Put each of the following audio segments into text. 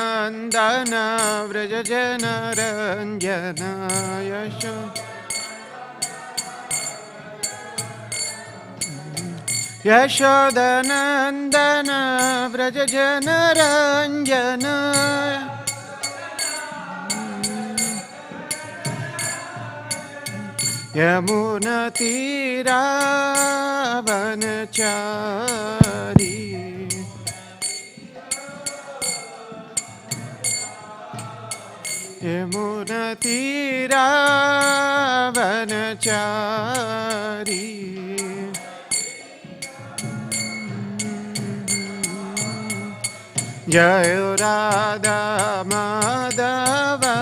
Yashodanandana Vrajajana Ranjana Yashodanandana Vrajajana Ranjana Yamuna Tira Vanachari Yamuna Tira Vanachari Jaya Radha Madhava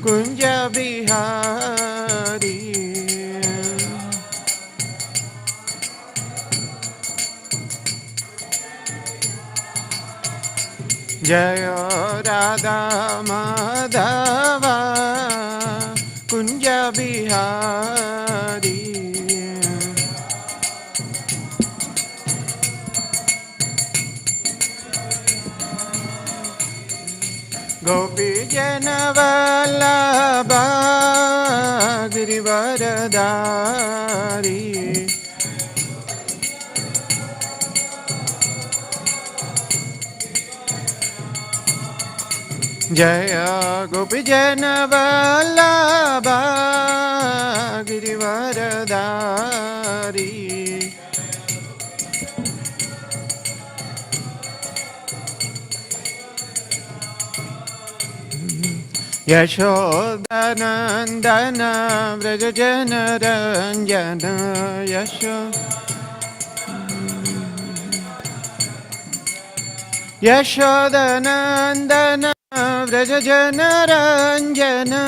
Kunja Bihari Jaya Radha Madhava Kunja Bihari Gopi Jana Vallabha Girivaradari Jaya Gopi Jana Vallabha Girivaradari Yashodanandana Vrajajana Ranjana Yashodanandana Vrajajana Ranjana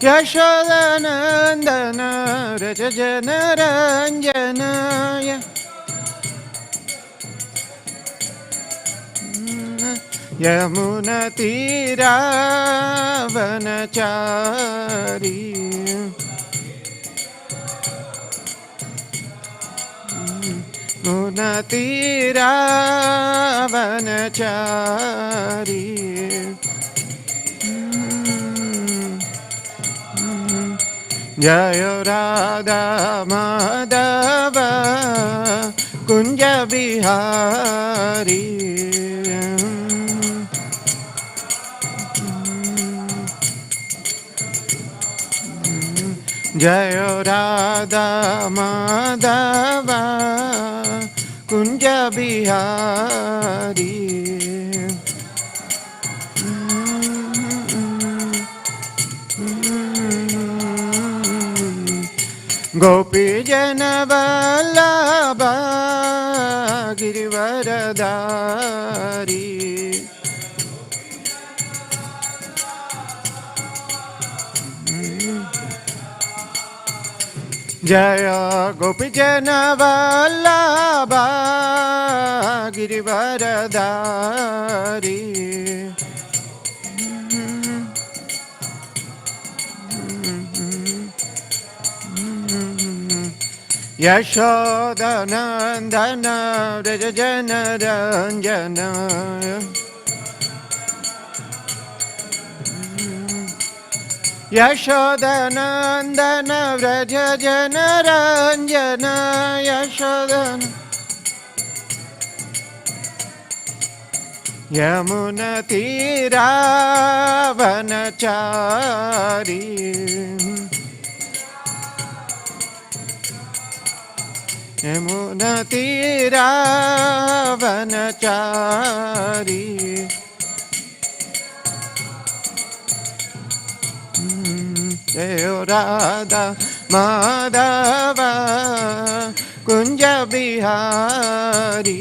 Yashodanandana Vrajajana Ranjana Yamuna Tira Vanachari Yamuna Tira Vanachari Jaya Radha Madhava Kunja Bihari Jaya Radha Madhava Kunja Bihari Gopi Jana Vallabha Girivaradari Jaya Gopi Jana Vallabha Girivaradari Yashodanandana Vrajajana Ranjana Yashodanandana Vrajajana Ranjana Yashodana Yamuna Tira Vanachari Yamuna Tira Vanachari Jaya Radha Madhava Kunja Bihari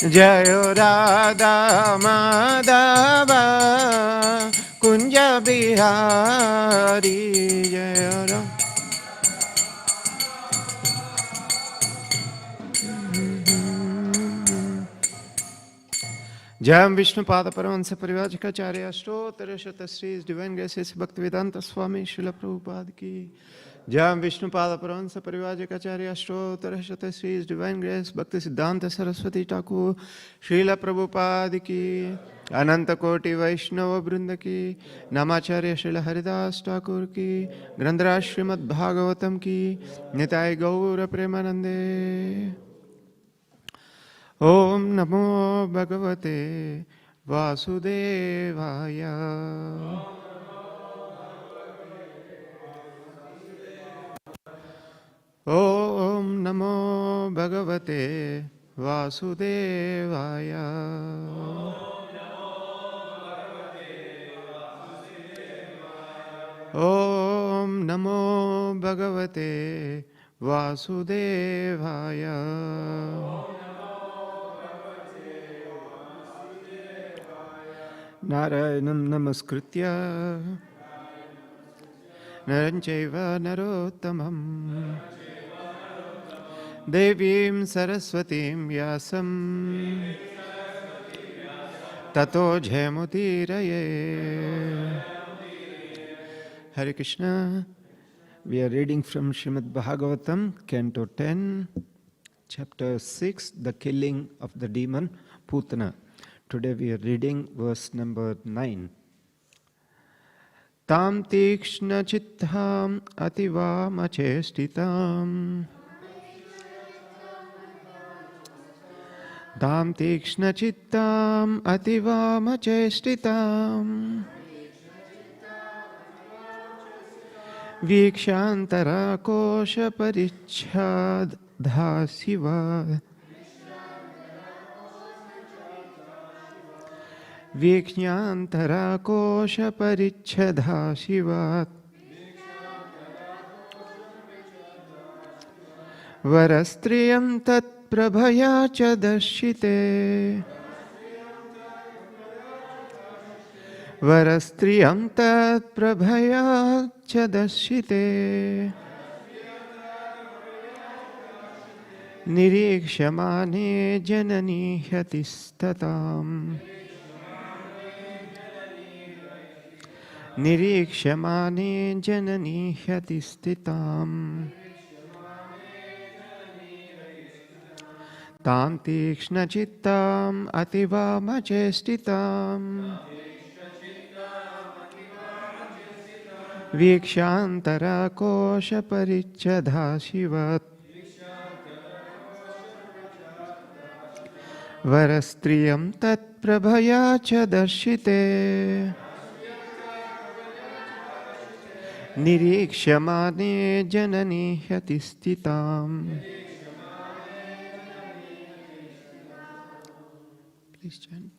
Jaya Radha Madhava Kunja Bihari Jaya Radha Jam Vishnu Pada Paramahansa Parivājakacārya Ashtottara Sri His Divine Graces Bhaktivedanta Swami Srila Prabhupada ki. Jam Vishnu Pada Paramahansa Parivājakacārya Ashtottara Sri His Divine Grace Bhaktisiddhanta Saraswati Thakur Srila Prabhupada ki. Ananta Koti Vaishnava Vrinda ki. Namacharya Srila Haridas Thakur ki. Grandhara Śrīmad Bhāgavatam ki. Nitai Gaura Premanande. Om Namo Bhagavate Vasudevaya. Om Namo Bhagavate Vasudevaya. Om Namo Bhagavate Vasudevaya. Narayanam Namaskritya Naranchaiva Narottamam Devim Saraswatim Vyasam Tato Jayamudiraye. Hare Krishna. We are reading from Śrīmad Bhāgavatam, Canto 10, Chapter 6, The Killing of the Demon Putana. Today we are reading verse number 9. Tam tikshna chittham ativa machestitam. Tam tikshna chittam ativa machestitam. Vikshantara kosha parichhadha siva. Viknyantara kosha parichhadha shivat. Varastriyam tat prabhaya cha darshite. Varastriyam tat prabhaya cha darshite. Nirikshamane janani hyatistatam. Nirikshamane janani hyatistitam. Tam tikshna chittam ativa machestitam. Vikshantara kosha parichhadha shivat. Varastriyam tat prabhaya cha darshite. Nirikshamane janani hyatistitam. Please chant.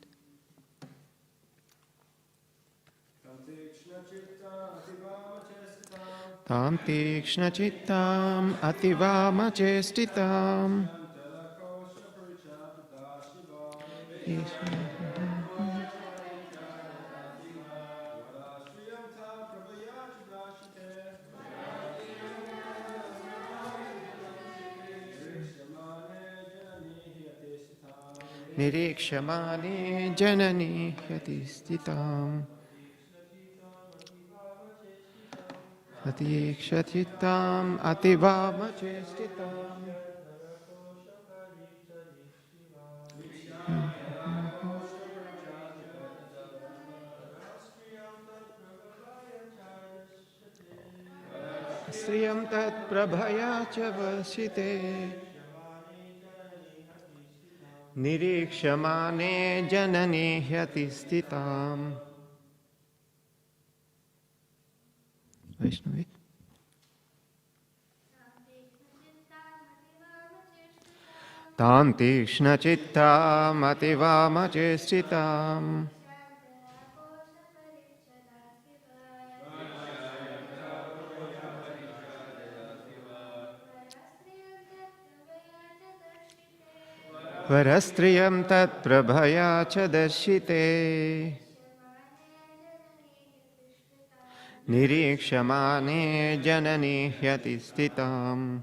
Tam tikshna chittam ativa machestitam. Nirikshamane janani hyatistitam. Atikshatittam ativa machestitam. Sriyam tat prabhaya cha vasite. Nirikshamane janani hyatistitam. Vaishnavi. Tam tikshna chittam ativa machestitam. Varastriyam tat prabhaya cha darshite. Nirikshamane janani hyatistitam.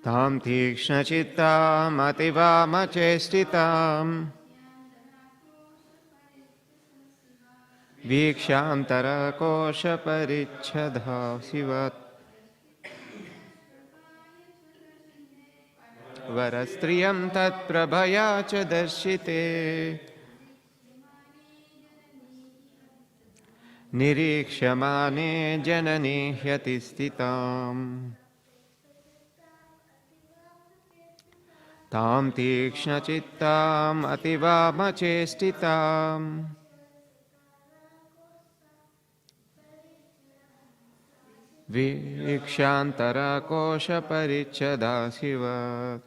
Tam tikshna chittam ativama chestitam vikshantara kosha parichadha sivat varastriyam tat prabhaya cha darshite nirikshamane janani hyati stitam tam tikshna chittam ativama chestitam vikshantara kosha parichada sivat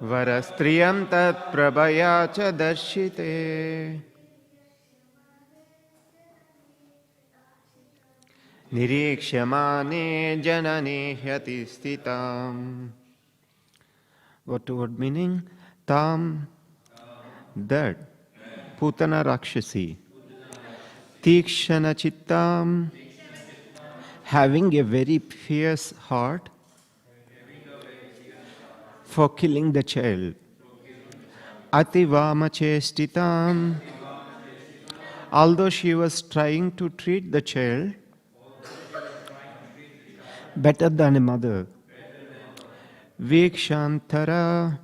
varastriyam tat prabhaya cha darshite nirikshamane janani hyati stitam. Word meaning? Tam, that Putana Rakshasi, Tikshana Chittam, having a very fierce heart for killing the child. Ativama chestitam, although she was trying to treat the child better than a mother. Vikshantara,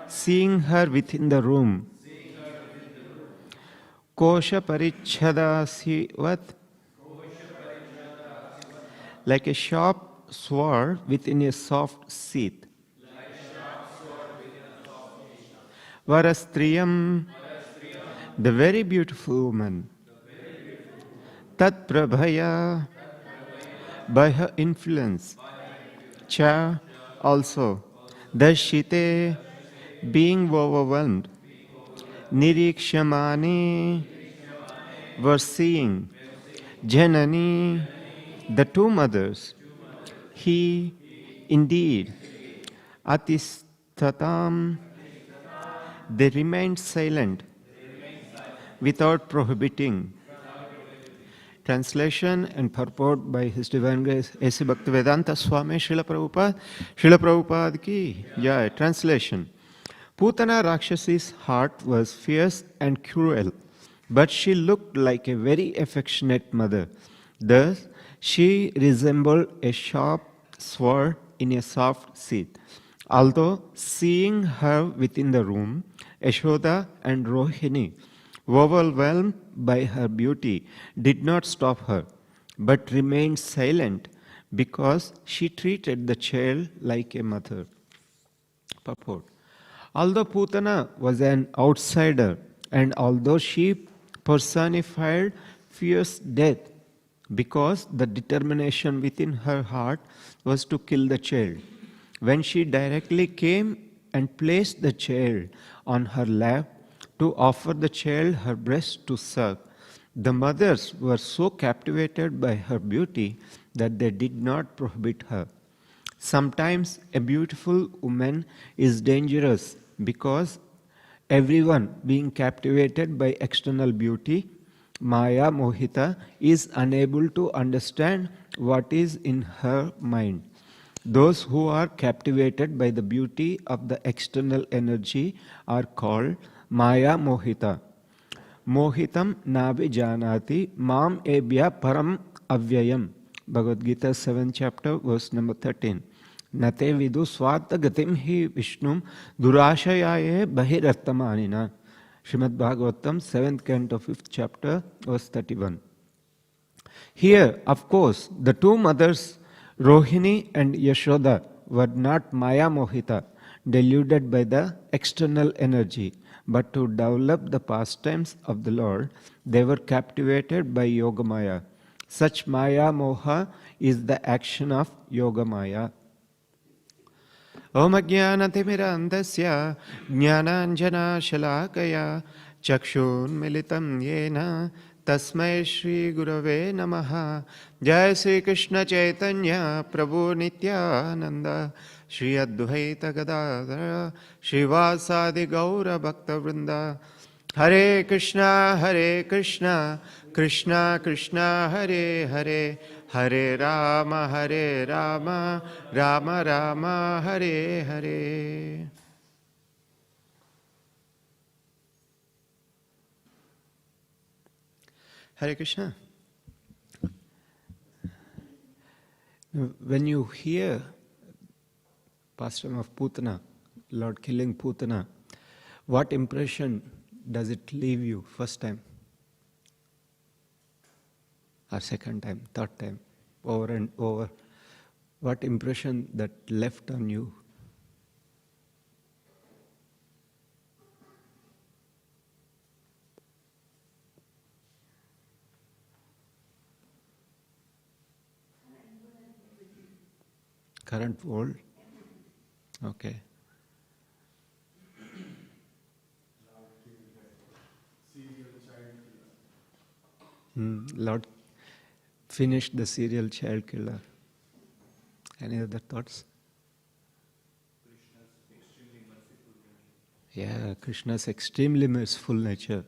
seeing her within the room. Kosha parichhada sivat, like a sharp sword within a soft sheath. Varastriyam, the very beautiful woman. Tat prabhaya, by her influence. Cha, also. Darshite, being overwhelmed. Nirikshamani, were seeing. Janani, the two mothers. He, indeed. Atistatam, they remained silent without prohibiting. Translation and purport by His Divine Grace A.C. Bhaktivedanta Swami Srila Prabhupada. Srila Prabhupada ki jai. Translation. Putana Rakshasi's heart was fierce and cruel, but she looked like a very affectionate mother. Thus, she resembled a sharp sword in a soft sheath. Although seeing her within the room, Yashoda and Rohini, overwhelmed by her beauty, did not stop her, but remained silent because she treated the child like a mother. Purport. Although Putana was an outsider, and although she personified fierce death, because the determination within her heart was to kill the child, when she directly came and placed the child on her lap to offer the child her breast to suck, the mothers were so captivated by her beauty that they did not prohibit her. Sometimes a beautiful woman is dangerous because everyone being captivated by external beauty, Maya Mohita, is unable to understand what is in her mind. Those who are captivated by the beauty of the external energy are called Maya Mohita. Mohitam nabi janati mam ebhya param avyayam. Bhagavad Gita 7th chapter verse number 13. Nate vidu swartha gatim hi vishnum durashayaye bahirartamanina. Śrīmad Bhāgavatam 7th canto 5th chapter verse 31. Here, of course, the two mothers Rohini and Yashoda were not Maya Mohita, deluded by the external energy, but to develop the pastimes of the Lord, they were captivated by Yogamaya. Such Maya Moha is the action of Yogamaya. Om Ajnanatimidandasya Jnananjana Shalakaya Chakshun Militam Yena Tasmai Shri Gurave Namaha. Jai Sri Krishna Chaitanya Prabhu Nityananda Shri Advaita Gadadhara Shrivasadi Gaura Bhakta Vrinda. Hare Krishna Krishna Krishna Hare Hare Hare Rama, Hare Rama, Rama Rama, Hare Hare. Hare Krishna. When you hear pastime of Putana, Lord killing Putana, what impression does it leave you first time? Or second time, third time, over and over? What impression that left on you? Current world? Okay. Lord finished the serial child killer. Any other thoughts? Yeah, Krishna's extremely merciful nature.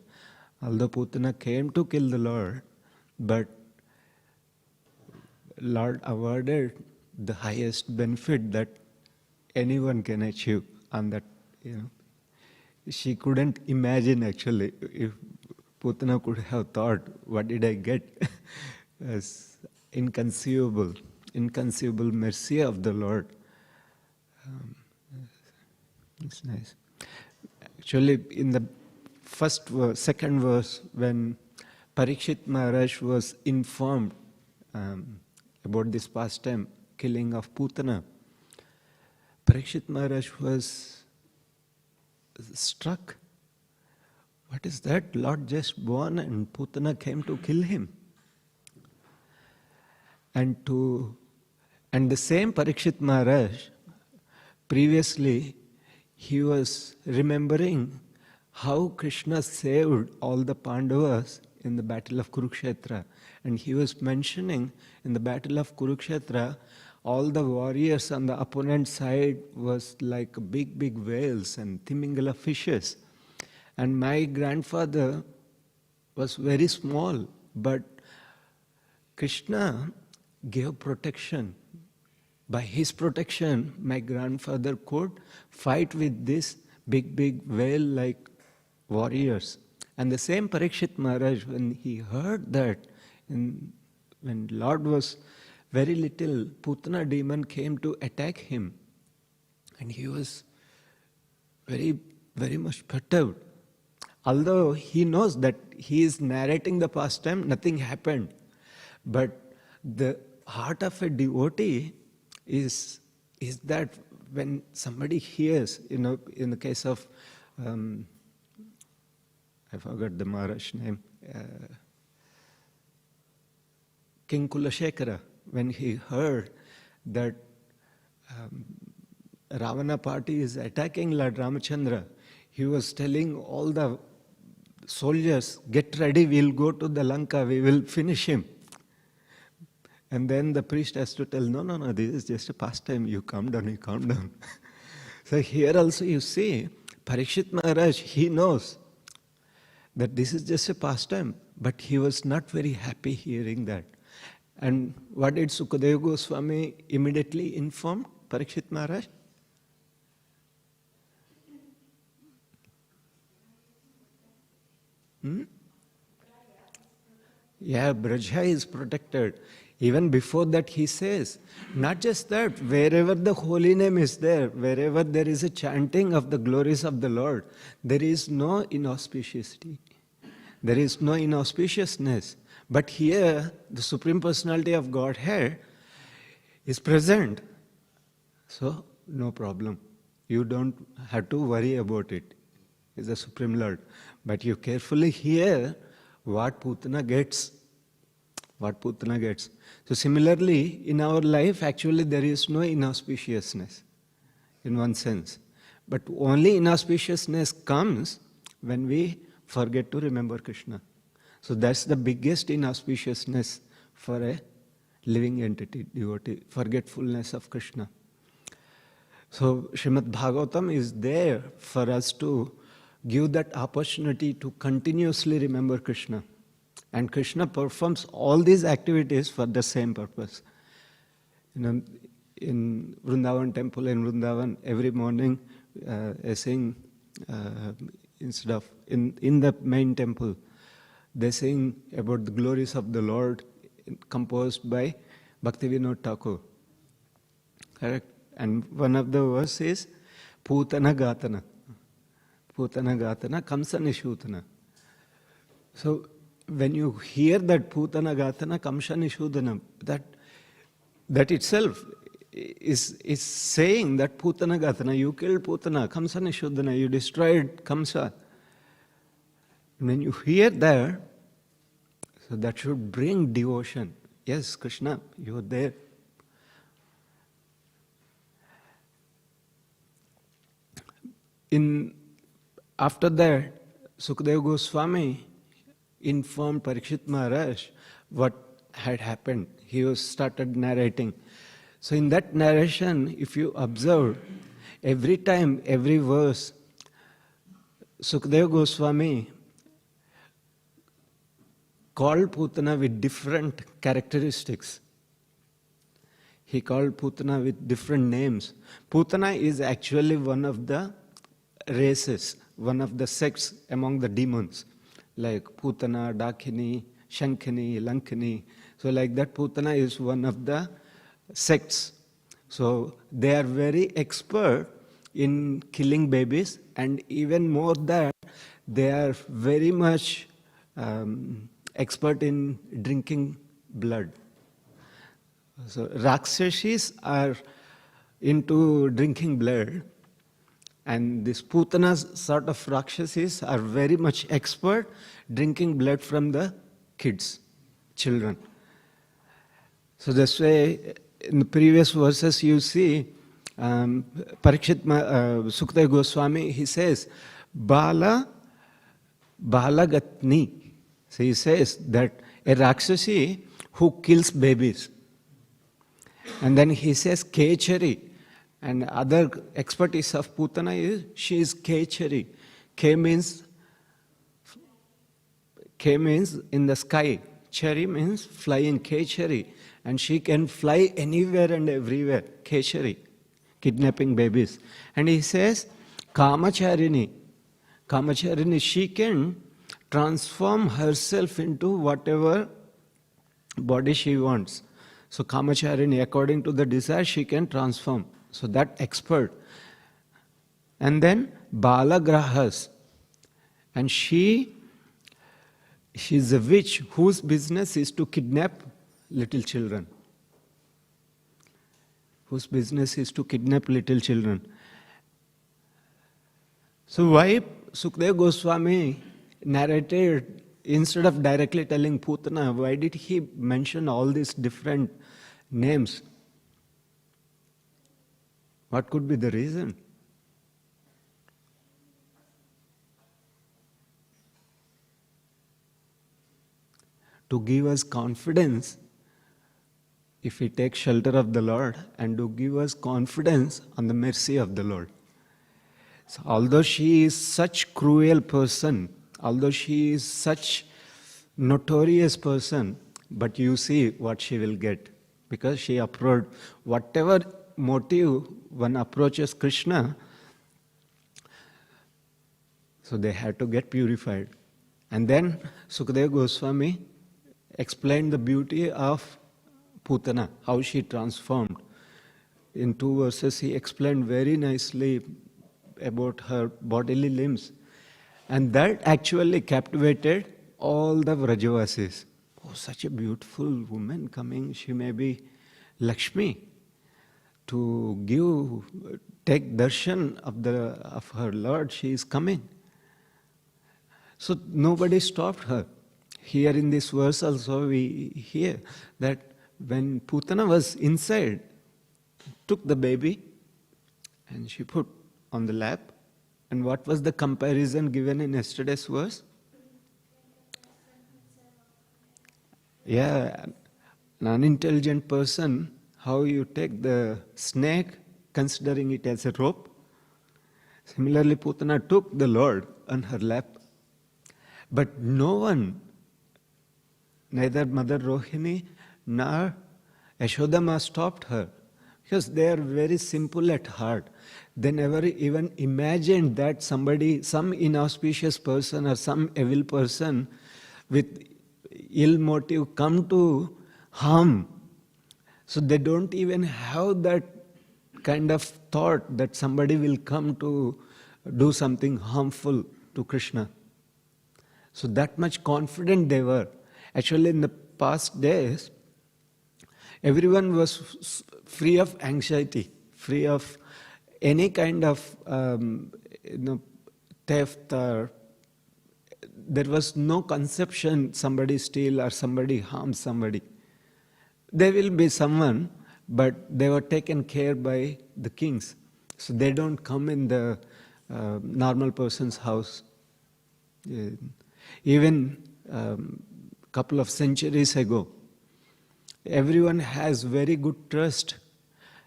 Although Putana came to kill the Lord, but Lord awarded the highest benefit that anyone can achieve on that, She couldn't imagine actually if Putana could have thought, what did I get? As inconceivable mercy of the Lord. It's nice. Actually, in the second verse, when Parikshit Maharaj was informed about this pastime, killing of Putana, Parikshit Maharaj was struck. What is that? Lord just born and Putana came to kill him. And the same Parikshit Maharaj, previously, he was remembering how Krishna saved all the Pandavas in the battle of Kurukshetra. And he was mentioning in the battle of Kurukshetra, all the warriors on the opponent side was like big whales and Timingala fishes. And my grandfather was very small, but Krishna gave protection. By his protection, my grandfather could fight with these big whale-like warriors. And the same Parikshit Maharaj, when he heard that, when Lord was very little, Putana demon came to attack him. And he was very much perturbed. Although he knows that he is narrating the pastime, nothing happened. But the heart of a devotee is that when somebody hears, in the case of, I forgot the Maharaj name, King Kulashekara, when he heard that Ravana party is attacking Lord Ramachandra, he was telling all the soldiers, get ready, we'll go to the Lanka, we will finish him. And then the priest has to tell, no, this is just a pastime, you calm down. So here also you see, Parikshit Maharaj, he knows that this is just a pastime, but he was not very happy hearing that. And what did Sukadeva Goswami immediately inform Parikshit Maharaj? Yeah, Braja is protected. Even before that he says, not just that, wherever the holy name is there, wherever there is a chanting of the glories of the Lord, there is no inauspiciousity. There is no inauspiciousness. But here, the Supreme Personality of Godhead is present. So, no problem. You don't have to worry about it. It's the Supreme Lord. But you carefully hear what Putana gets. So similarly, in our life, actually there is no inauspiciousness, in one sense. But only inauspiciousness comes when we forget to remember Krishna. So that's the biggest inauspiciousness for a living entity, devotee, forgetfulness of Krishna. So Śrīmad Bhāgavatam is there for us to give that opportunity to continuously remember Krishna. And Krishna performs all these activities for the same purpose. In Vrindavan temple, in Vrindavan, every morning they sing, instead of in the main temple, they sing about the glories of the Lord, composed by Bhaktivedanta Thakur. Correct? And one of the verses is Putana Gatana. Putana Gatana, Kamsa Nishutana. So when you hear that Putana Gatana, Kamsa Nishutana, that itself is saying that Putana Gatana, you killed Putana, Kamsa Nishutana, you destroyed Kamsa. When you hear that, so that should bring devotion. Yes, Krishna, you are there. After that, Sukadeva Goswami informed Parikshit Maharaj what had happened. He started narrating. So in that narration, if you observe, every time, every verse, Sukadeva Goswami called Putana with different characteristics. He called Putana with different names. Putana is actually one of the races, one of the sects among the demons, like Putana, Dakini, Shankini, Lankini. So like that, Putana is one of the sects. So they are very expert in killing babies, and even more that, they are very much expert in drinking blood. So Rakshashis are into drinking blood, and these Putanas sort of Rakshashis are very much expert drinking blood from the children. So this way, in the previous verses you see, Sukadeva Goswami, he says, Bala Gatni. So he says that a Rakshasi who kills babies. And then he says Kechari. And other expertise of Putana is she is Kechari. K means in the sky. Chari means flying, Kechari. And she can fly anywhere and everywhere. Kechari, kidnapping babies. And he says Kamacharini. Kamacharini, she can transform herself into whatever body she wants. So Kamacharini, according to the desire, she can transform. So that expert. And then Balagrahas. And she's a witch whose business is to kidnap little children. Whose business is to kidnap little children. So why Sukadeva Goswami narrated, instead of directly telling Putana, why did he mention all these different names? What could be the reason? To give us confidence if we take shelter of the Lord, and to give us confidence on the mercy of the Lord. So although she is such cruel person, although she is such notorious person, but you see what she will get. Because she approached, whatever motive one approaches Krishna, so they had to get purified. And then Sukadeva Goswami explained the beauty of Putana, how she transformed. In 2 verses he explained very nicely about her bodily limbs. And that actually captivated all the Vrajavasis. Oh, such a beautiful woman coming, she may be Lakshmi, to take darshan of her Lord, she is coming. So nobody stopped her. Here in this verse also we hear that when Putana was inside, took the baby and she put on the lap. And what was the comparison given in yesterday's verse? Yeah, an unintelligent person, how you take the snake, considering it as a rope. Similarly, Putana took the Lord on her lap. But no one neither Mother Rohini nor Yashodama stopped her, because they are very simple at heart. They never even imagined that somebody, some inauspicious person or some evil person with ill motive come to harm. So they don't even have that kind of thought that somebody will come to do something harmful to Krishna. So that much confident they were. Actually, in the past days, everyone was free of anxiety, free of any kind of theft, or there was no conception somebody steal or somebody harm somebody. There will be someone, but they were taken care by the kings. So they don't come in the normal person's house. Even couple of centuries ago, everyone has very good trust.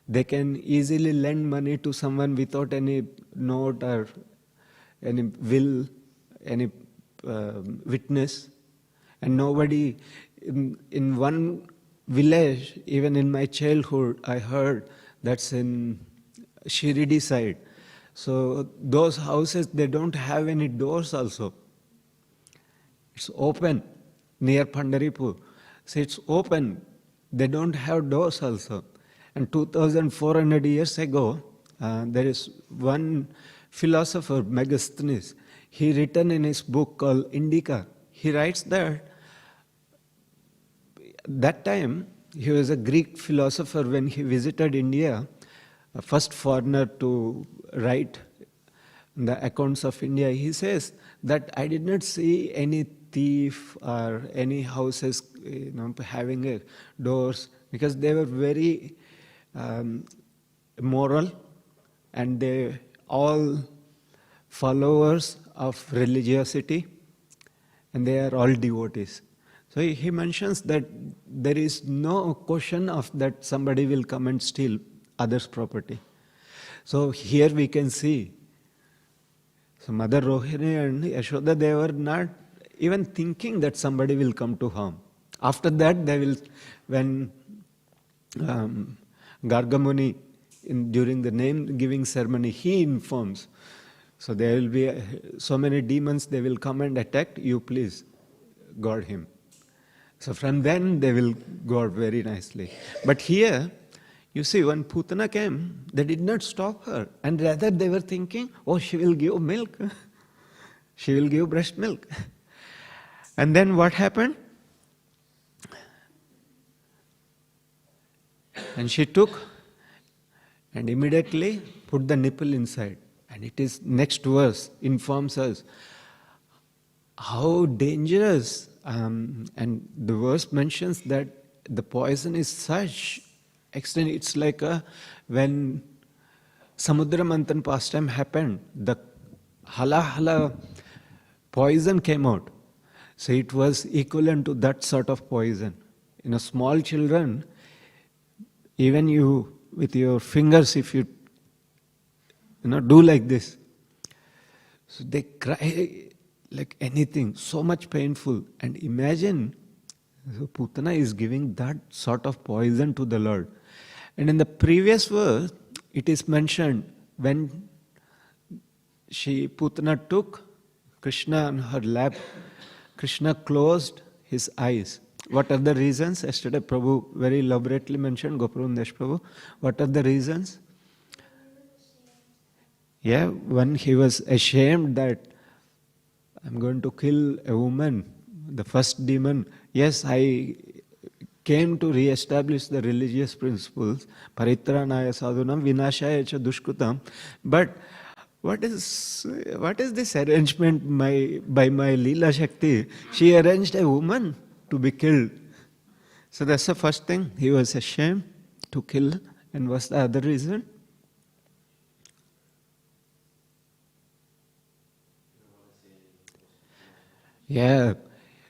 They can easily lend money to someone without any note or any will, any witness. And nobody, in one village, even in my childhood, I heard that's in Shirdi side. So those houses, they don't have any doors also. It's open, near Pandharipur. So it's open. They don't have doors also. And 2,400 years ago, there is one philosopher, Megasthenes. He written in his book called Indica. He writes that time, he was a Greek philosopher when he visited India, first foreigner to write the accounts of India. He says that I did not see any thief or any houses having doors, because they were very moral, and they all followers of religiosity, and they are all devotees. So he mentions that there is no question of that somebody will come and steal others' property. So here we can see, so Mother Rohini and Yashoda, they were not even thinking that somebody will come to harm. After that, they will, when Gargamuni, during the name-giving ceremony, he informs. So there will be so many demons, they will come and attack you, please guard him. So from then they will guard very nicely. But here, you see, when Putana came, they did not stop her. And rather they were thinking, oh, she will give milk. She will give breast milk. And then what happened? And she took and immediately put the nipple inside. And it is next verse informs us how dangerous, and the verse mentions that the poison is such extent. It's like when Samudra Manthan pastime happened, the hala poison came out. So it was equivalent to that sort of poison. Small children, even you with your fingers, if you do like this, so they cry like anything, so much painful. And imagine, so Putana is giving that sort of poison to the Lord. And in the previous verse, it is mentioned when Putana took Krishna on her lap, Krishna closed his eyes. What are the reasons? Yesterday Prabhu very elaborately mentioned, Goparandesh Prabhu. What are the reasons? Yeah, when he was ashamed that I'm going to kill a woman, the first demon. Yes, I came to re-establish the religious principles, paritranaya sadhunam vinashaya cha dushkutam. But what is this arrangement by my Leela Shakti? She arranged a woman to be killed. So that's the first thing. He was ashamed to kill. And what's the other reason? Yeah,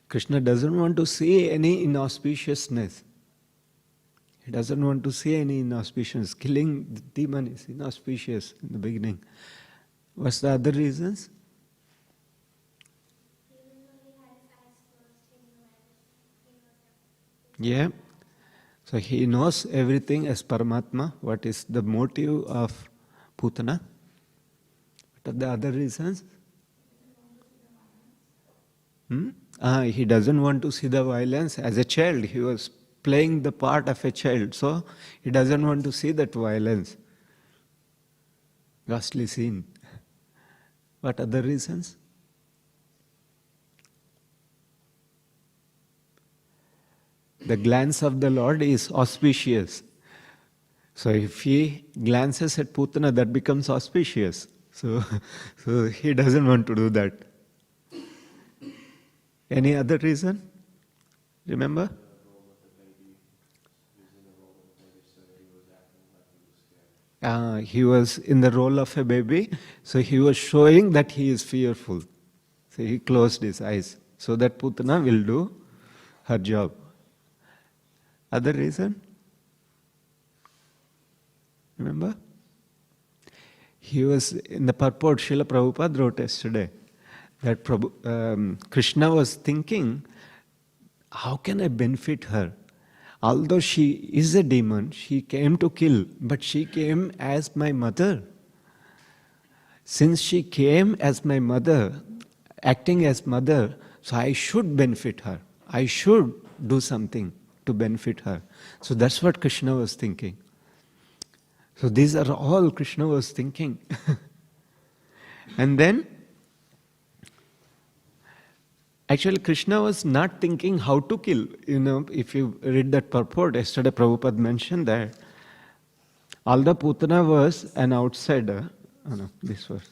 Krishna doesn't want to see any inauspiciousness. He doesn't want to see any inauspiciousness. Killing the demon is inauspicious in the beginning. What's the other reasons? Yeah. So he knows everything as Paramatma. What is the motive of Putana? What are the other reasons? He doesn't want to see the violence. As a child, he was playing the part of a child, so he doesn't want to see that violence. Ghastly scene. What other reasons? The glance of the Lord is auspicious. So if he glances at Putana, that becomes auspicious. So he doesn't want to do that. Any other reason? Remember? He was in the role of a baby, so he was showing that he is fearful. So he closed his eyes so that Putana will do her job. Other reason? Remember? He was in the purport, Srila Prabhupada wrote yesterday, that Krishna was thinking, how can I benefit her? Although she is a demon, she came to kill, but she came as my mother. Since she came as my mother, acting as mother, so I should benefit her. I should do something to benefit her. So that's what Krishna was thinking. So these are all Krishna was thinking. And then, actually Krishna was not thinking how to kill. If you read that purport, yesterday Prabhupada mentioned that although Putana was an outsider, this verse.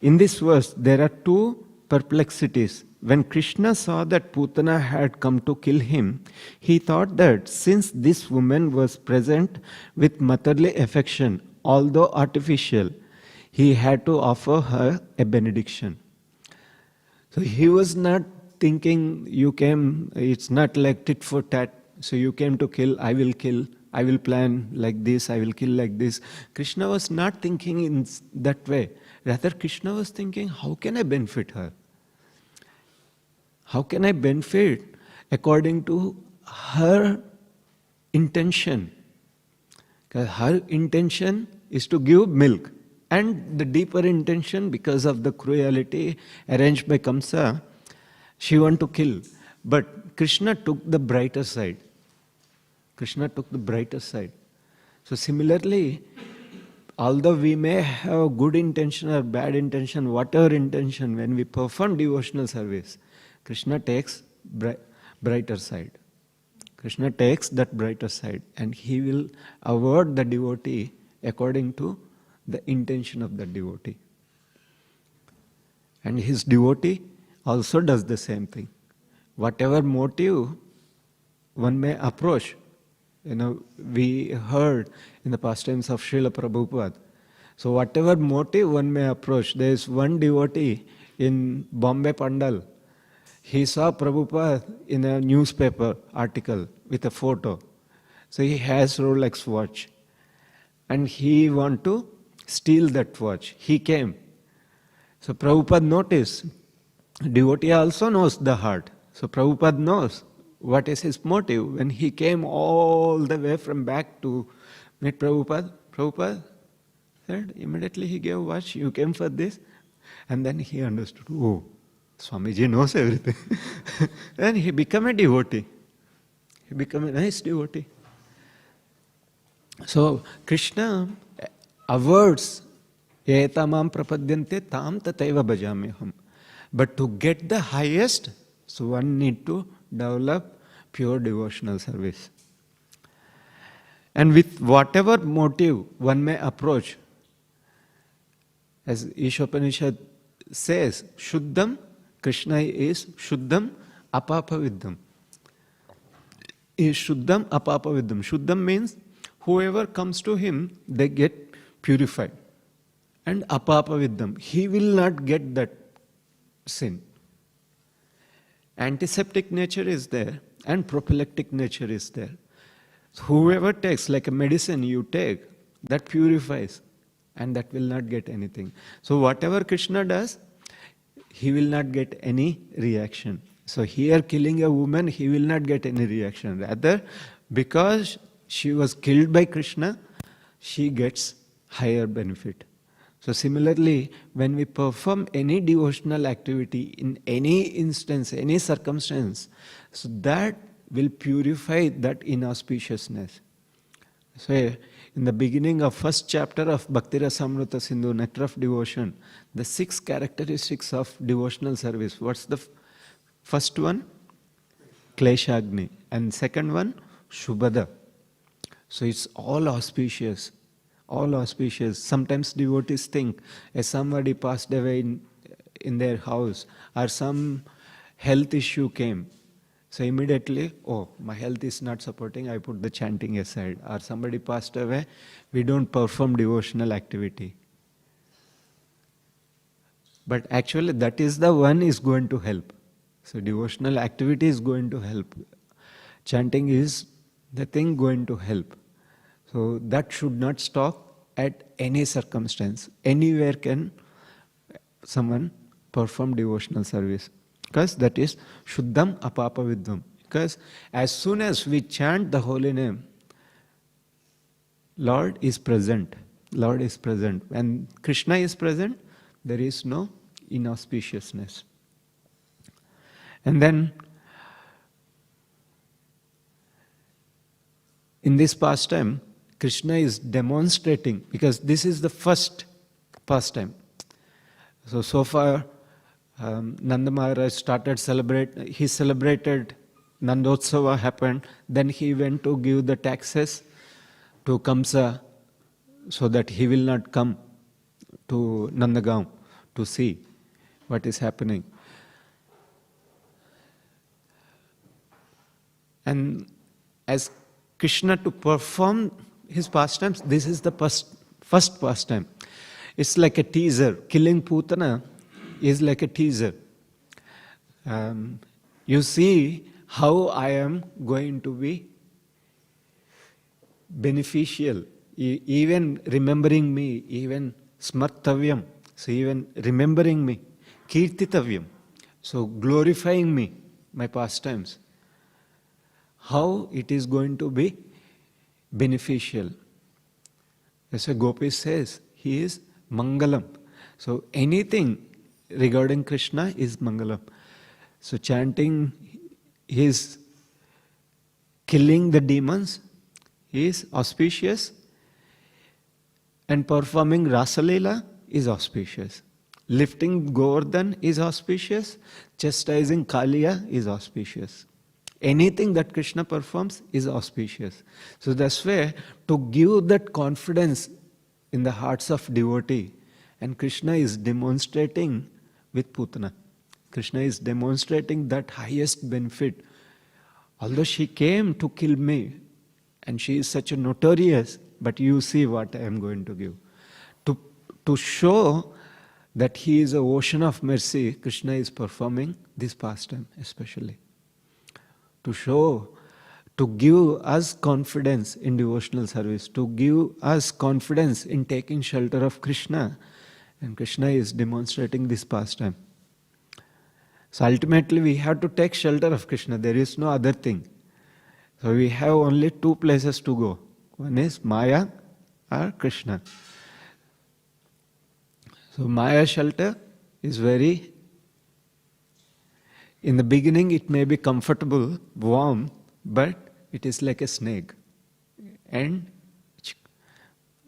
In this verse, there are two perplexities. When Krishna saw that Putana had come to kill him, he thought that since this woman was present with motherly affection, although artificial, he had to offer her a benediction. So he was not thinking, you came, it's not like tit for tat, so you came to kill, I will plan like this, I will kill like this. Krishna was not thinking in that way. Rather, Krishna was thinking, how can I benefit her? How can I benefit according to her intention? Because her intention is to give milk. And the deeper intention, because of the cruelty arranged by Kamsa, she wanted to kill. But Krishna took the brighter side. Krishna took the brighter side. So similarly, although we may have good intention or bad intention, whatever intention, when we perform devotional service, Krishna takes brighter side. Krishna takes that brighter side, and he will award the devotee according to the intention of the devotee. And his devotee also does the same thing. Whatever motive one may approach, we heard in the pastimes of Srila Prabhupada. So whatever motive one may approach, there is one devotee in Bombay Pandal. He saw Prabhupada in a newspaper article with a photo. So he has Rolex watch. And he want to steal that watch. He came. So Prabhupada noticed. Devotee also knows the heart. So Prabhupada knows what is his motive. When he came all the way from back to meet Prabhupada, Prabhupada said, immediately he gave watch, you came for this. And then he understood, oh, Swamiji knows everything. Then he became a devotee. He became a nice devotee. So Krishna awards etamam prapadyante tam tataiva bhajamyaham. But to get the highest, so one need to develop pure devotional service. And with whatever motive one may approach, as Ishopanishad says, Shuddham, Krishna is Shuddham Apapaviddham. Is Shuddham Apapaviddham. Shuddham means whoever comes to him, they get purified. And Apapaviddham, he will not get that sin. Antiseptic nature is there and prophylactic nature is there. So whoever takes, like a medicine you take, that purifies and that will not get anything. So whatever Krishna does, he will not get any reaction. So here killing a woman, he will not get any reaction. Rather, because she was killed by Krishna, she gets higher benefit. So similarly, when we perform any devotional activity in any instance, any circumstance, so that will purify that inauspiciousness. So in the beginning of first chapter of Bhakti Rasamrita Sindhu, Nectar of Devotion, the 6 characteristics of devotional service. What's the first one? Kleshagni. And second one? Shubhada. So it's all auspicious. All auspicious. Sometimes devotees think, as somebody passed away in their house, or some health issue came, so immediately, oh, my health is not supporting, I put the chanting aside. Or somebody passed away, we don't perform devotional activity. But actually that is the one is going to help. So devotional activity is going to help. Chanting is the thing going to help. So that should not stop at any circumstance. Anywhere can someone perform devotional service. Because that is Shuddham Apapa Vidvam. Because as soon as we chant the holy name, Lord is present. Lord is present. When Krishna is present, there is no inauspiciousness. And then, in this pastime, Krishna is demonstrating, because this is the first pastime. So far, Nanda Maharaj started he celebrated, Nandotsava happened, then he went to give the taxes to Kamsa so that he will not come to Nandagaon to see what is happening. And as Krishna to perform his pastimes, this is the first pastime. It's like a teaser. Killing Putana is like a teaser. You see how I am going to be beneficial. Even remembering me, even smartavyam, so even remembering me, kirtitavyam, so glorifying me, my pastimes. How it is going to be beneficial. As a Gopi says, he is Mangalam. So anything regarding Krishna is Mangalam. So chanting his killing the demons is auspicious, and performing Rasalila is auspicious. Lifting Govardhan is auspicious, chastising Kaliya is auspicious. Anything that Krishna performs is auspicious. So that's why to give that confidence in the hearts of devotee, and Krishna is demonstrating with Putana. Krishna is demonstrating that highest benefit. Although she came to kill me, and she is such a notorious, but you see what I am going to give. To show that he is an ocean of mercy, Krishna is performing this pastime especially. To show, to give us confidence in devotional service, to give us confidence in taking shelter of Krishna, and Krishna is demonstrating this pastime. So ultimately we have to take shelter of Krishna, there is no other thing. So we have only 2 places to go. One is Maya or Krishna. So Maya shelter is very, in the beginning it may be comfortable, warm, but it is like a snake. And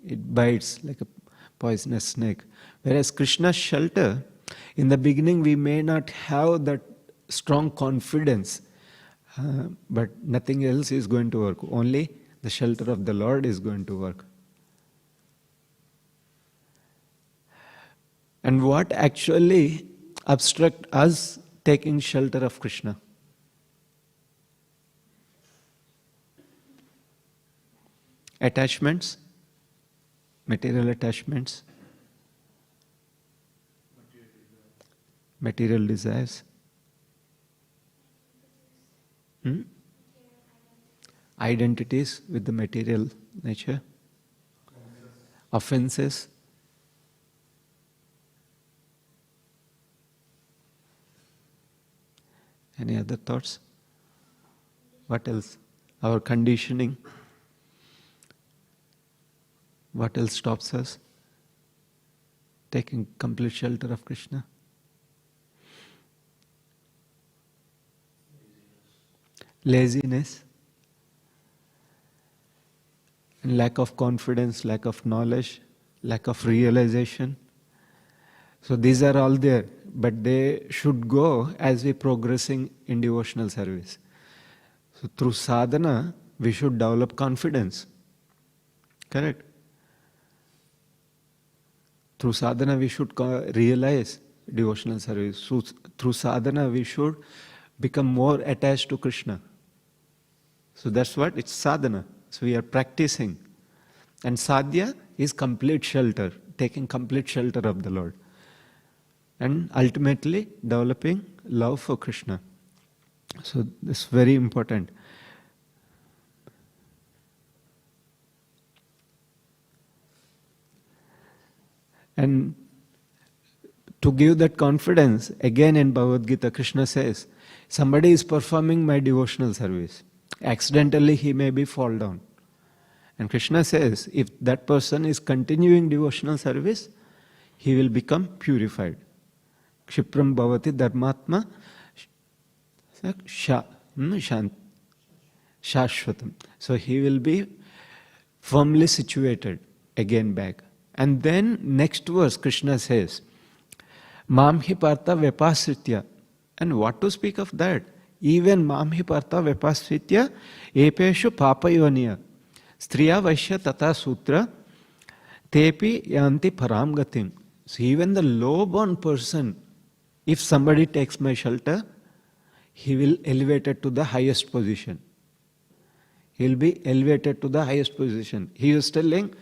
it bites like a poisonous snake. Whereas Krishna's shelter, in the beginning we may not have that strong confidence, but nothing else is going to work. Only the shelter of the Lord is going to work. And what actually obstructs us taking shelter of Krishna? Attachments, material attachments, material desires. Identities with the material nature, offenses. Any other thoughts? What else? Our conditioning. What else stops us? Taking complete shelter of Krishna. Laziness. And lack of confidence, lack of knowledge, lack of realization. So these are all there, but they should go as we progressing in devotional service. So through sadhana, we should develop confidence. Correct? Through sadhana, we should realize devotional service. So through sadhana, we should become more attached to Krishna. So that's what it's sadhana. So we are practicing. And sadhya is complete shelter, taking complete shelter of the Lord. And ultimately developing love for Krishna. So this is very important. And to give that confidence, again in Bhagavad Gita, Krishna says, somebody is performing my devotional service. Accidentally he may be fall down. And Krishna says, if that person is continuing devotional service, he will become purified. Kshipram bhavati dharmatma shashvatam. So he will be firmly situated again back. And then next verse Krishna says, Mam hi partha vepasritya. And what to speak of that? Even mam hi partha vepasritya epeshu papayoniya striya vaishya tata sutra tepi yanti param gatim. So even the low-born person, if somebody takes my shelter, he will elevate it to the highest position. He will be elevated to the highest position. He is telling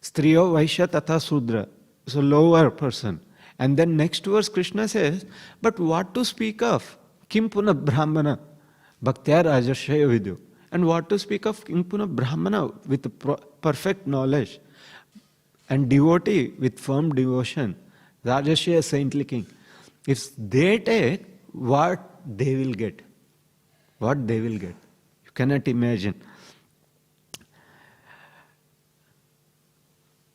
Striyo Vaishya Tata Sudra, so lower person. And then next verse Krishna says, but what to speak of? Kim puna brahmana bhaktya rajashaya vidyu. And what to speak of Kim puna brahmana with perfect knowledge and devotee with firm devotion, rajashaya saintly king. If they take, what they will get? What they will get? You cannot imagine.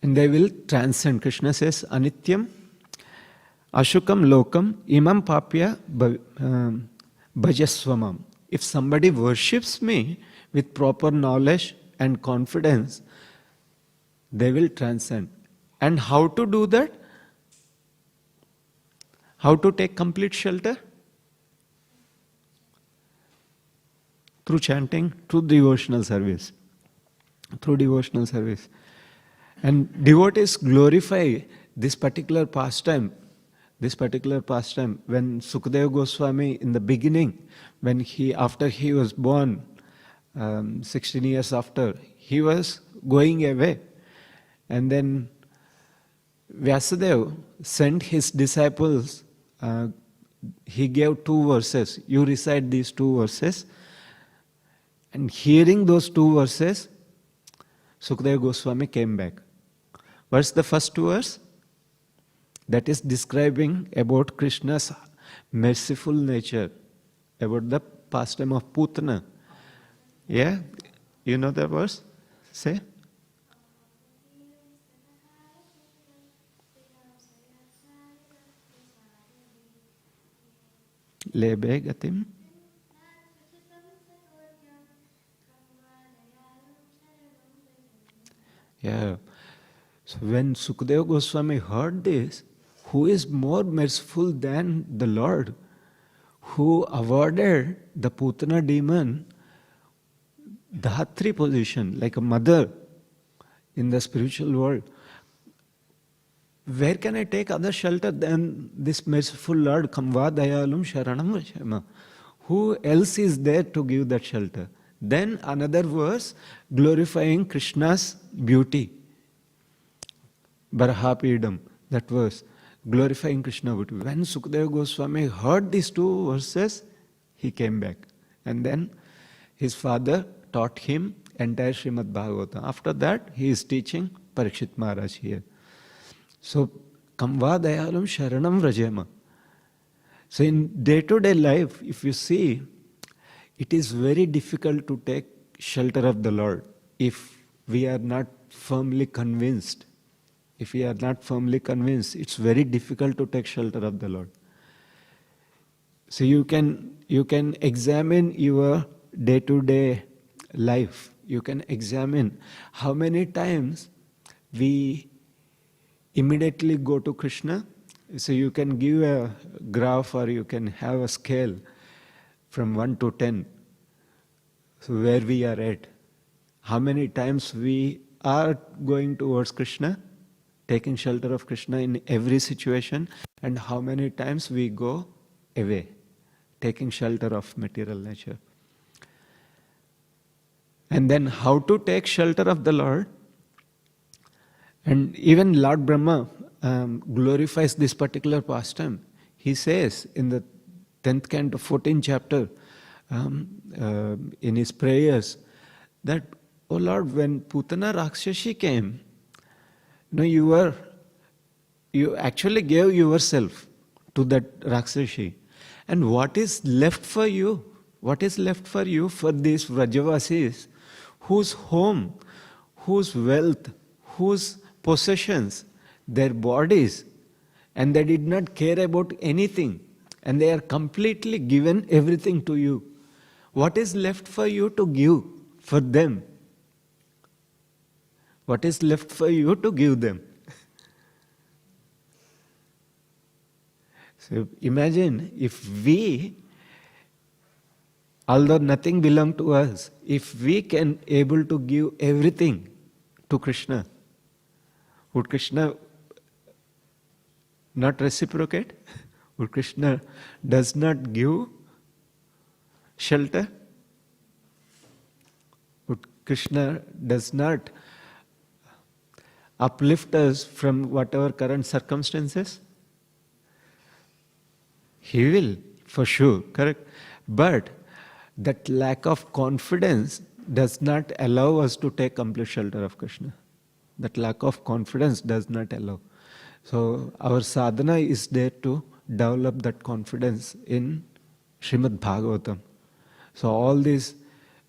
And they will transcend. Krishna says, Anityam, Ashukam Lokam, Imam Papya Bhajaswamam. If somebody worships me with proper knowledge and confidence, they will transcend. And how to do that? How to take complete shelter? Through chanting, through devotional service. Through devotional service. And devotees glorify this particular pastime. This particular pastime, when Sukadeva Goswami in the beginning, after he was born, 16 years after, he was going away. And then Vyasadeva sent his disciples, he gave 2 verses. You recite these 2 verses. And hearing those 2 verses, Sukadeva Goswami came back. What's the first verse? That is describing about Krishna's merciful nature, about the pastime of Putana. Yeah? You know the verse? Say. Lebe gatim. Yeah. So when Sukadeva Goswami heard this, who is more merciful than the Lord, who awarded the Putana demon Dhatri position, like a mother in the spiritual world. Where can I take other shelter than this merciful Lord? Kamva dayalum sharanam rachama. Who else is there to give that shelter? Then another verse glorifying Krishna's beauty. Barahapidam, that verse, glorifying Krishna beauty. When Sukadeva Goswami heard these 2 verses, he came back. And then his father taught him entire Śrīmad Bhāgavatam. After that, he is teaching Parikshit Maharaj here. So, Kamva Dayalam Sharanam Vrajema. So in day-to-day life, if you see, it is very difficult to take shelter of the Lord if we are not firmly convinced. If we are not firmly convinced, it's very difficult to take shelter of the Lord. So you can examine your day-to-day life. You can examine how many times we immediately go to Krishna. So you can give a graph or you can have a scale from 1 to 10. So where we are at. How many times we are going towards Krishna, taking shelter of Krishna in every situation, and how many times we go away, taking shelter of material nature. And then how to take shelter of the Lord. And even Lord Brahma glorifies this particular pastime. He says in the 10th canto, 14th chapter, in his prayers, that, oh Lord, when Putana Rakshashi came, you actually gave yourself to that Rakshashi. And what is left for you? What is left for you for these Vrajavasis, whose home, whose wealth, whose possessions, their bodies, and they did not care about anything, and they are completely given everything to you. What is left for you to give for them? What is left for you to give them? So imagine if we, although nothing belongs to us, if we can able to give everything to Krishna, would Krishna not reciprocate? Would Krishna does not give shelter? Would Krishna does not uplift us from whatever current circumstances? He will, for sure, correct? But that lack of confidence does not allow us to take complete shelter of Krishna. That lack of confidence does not allow. So our sadhana is there to develop that confidence in Śrīmad Bhāgavatam. So all these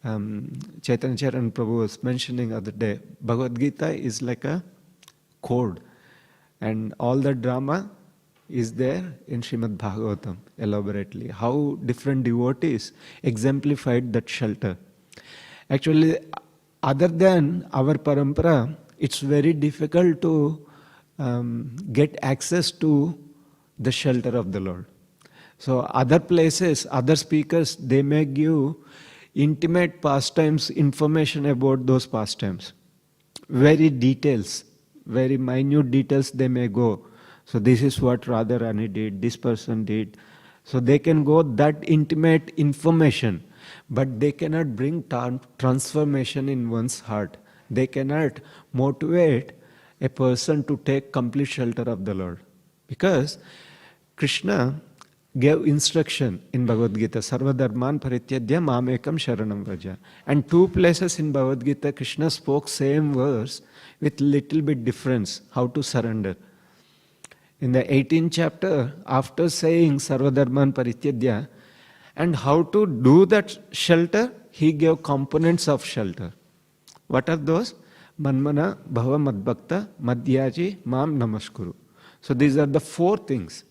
Chaitanya Charan Prabhu was mentioning other day, Bhagavad Gita is like a code, and all the drama is there in Śrīmad Bhāgavatam elaborately. How different devotees exemplified that shelter. Actually, other than our parampara, it's very difficult to get access to the shelter of the Lord. So other places, other speakers, they may give intimate pastimes, information about those pastimes. Very details, very minute details they may go. So this is what Radharani did, this person did. So they can go that intimate information, but they cannot bring transformation in one's heart. They cannot motivate a person to take complete shelter of the Lord. Because Krishna gave instruction in Bhagavad Gita, Sarva Dharman Parityajya Mamekam Sharanam Vraja. And 2 places in Bhagavad Gita, Krishna spoke same verse with little bit difference, how to surrender. In the 18th chapter, after saying Sarva Dharman Parityajya, and how to do that shelter, he gave components of shelter. What are those? Manmana, Bhava Madbhakta, Madhyaji, Mam Namaskuru. So these are the 4 things.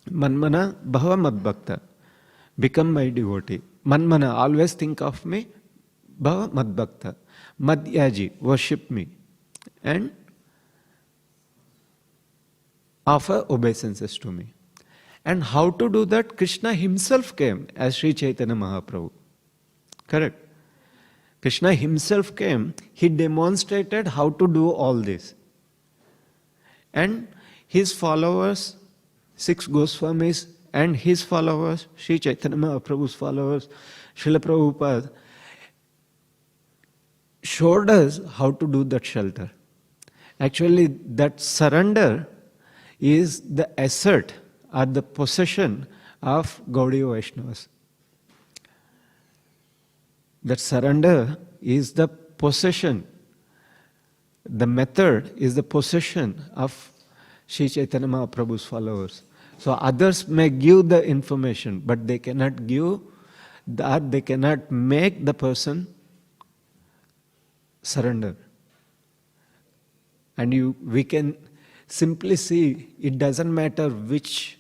Manmana, Bhava Madbhakta, become my devotee. Manmana, always think of me. Bhava Madbhakta. Madhyaji, worship me. And offer obeisances to me. And how to do that? Krishna himself came as Sri Chaitanya Mahaprabhu. Correct? Krishna himself came, he demonstrated how to do all this. And his followers, 6 Goswamis, and his followers, Sri Chaitanya Mahaprabhu's followers, Srila Prabhupada, showed us how to do that shelter. Actually, that surrender is the asset or the possession of Gaudiya Vaishnavas. That surrender is the possession. The method is the possession of Sri Chaitanya Mahaprabhu's followers. So others may give the information, but they cannot give that, they cannot make the person surrender. And we can simply see, it doesn't matter which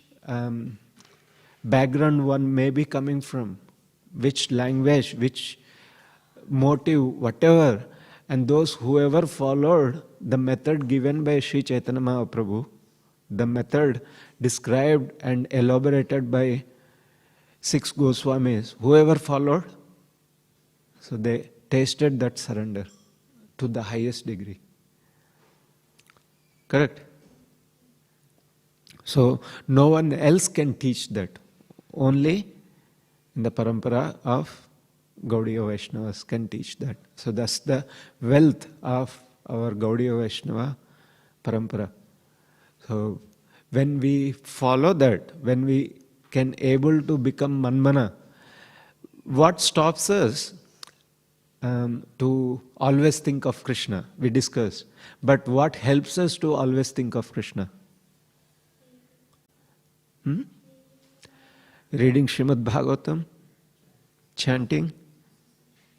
background one may be coming from, which language, which motive, whatever, and those whoever followed the method given by Sri Chaitanya Mahaprabhu, the method described and elaborated by 6 Goswamis, whoever followed, so they tasted that surrender to the highest degree. Correct? So no one else can teach that. Only in the parampara of Gaudiya Vaishnavas can teach that. So that's the wealth of our Gaudiya Vaishnava parampara. So when we follow that, when we can able to become manmana, what stops us to always think of Krishna? We discussed. But what helps us to always think of Krishna? Reading Śrīmad Bhāgavatam, chanting,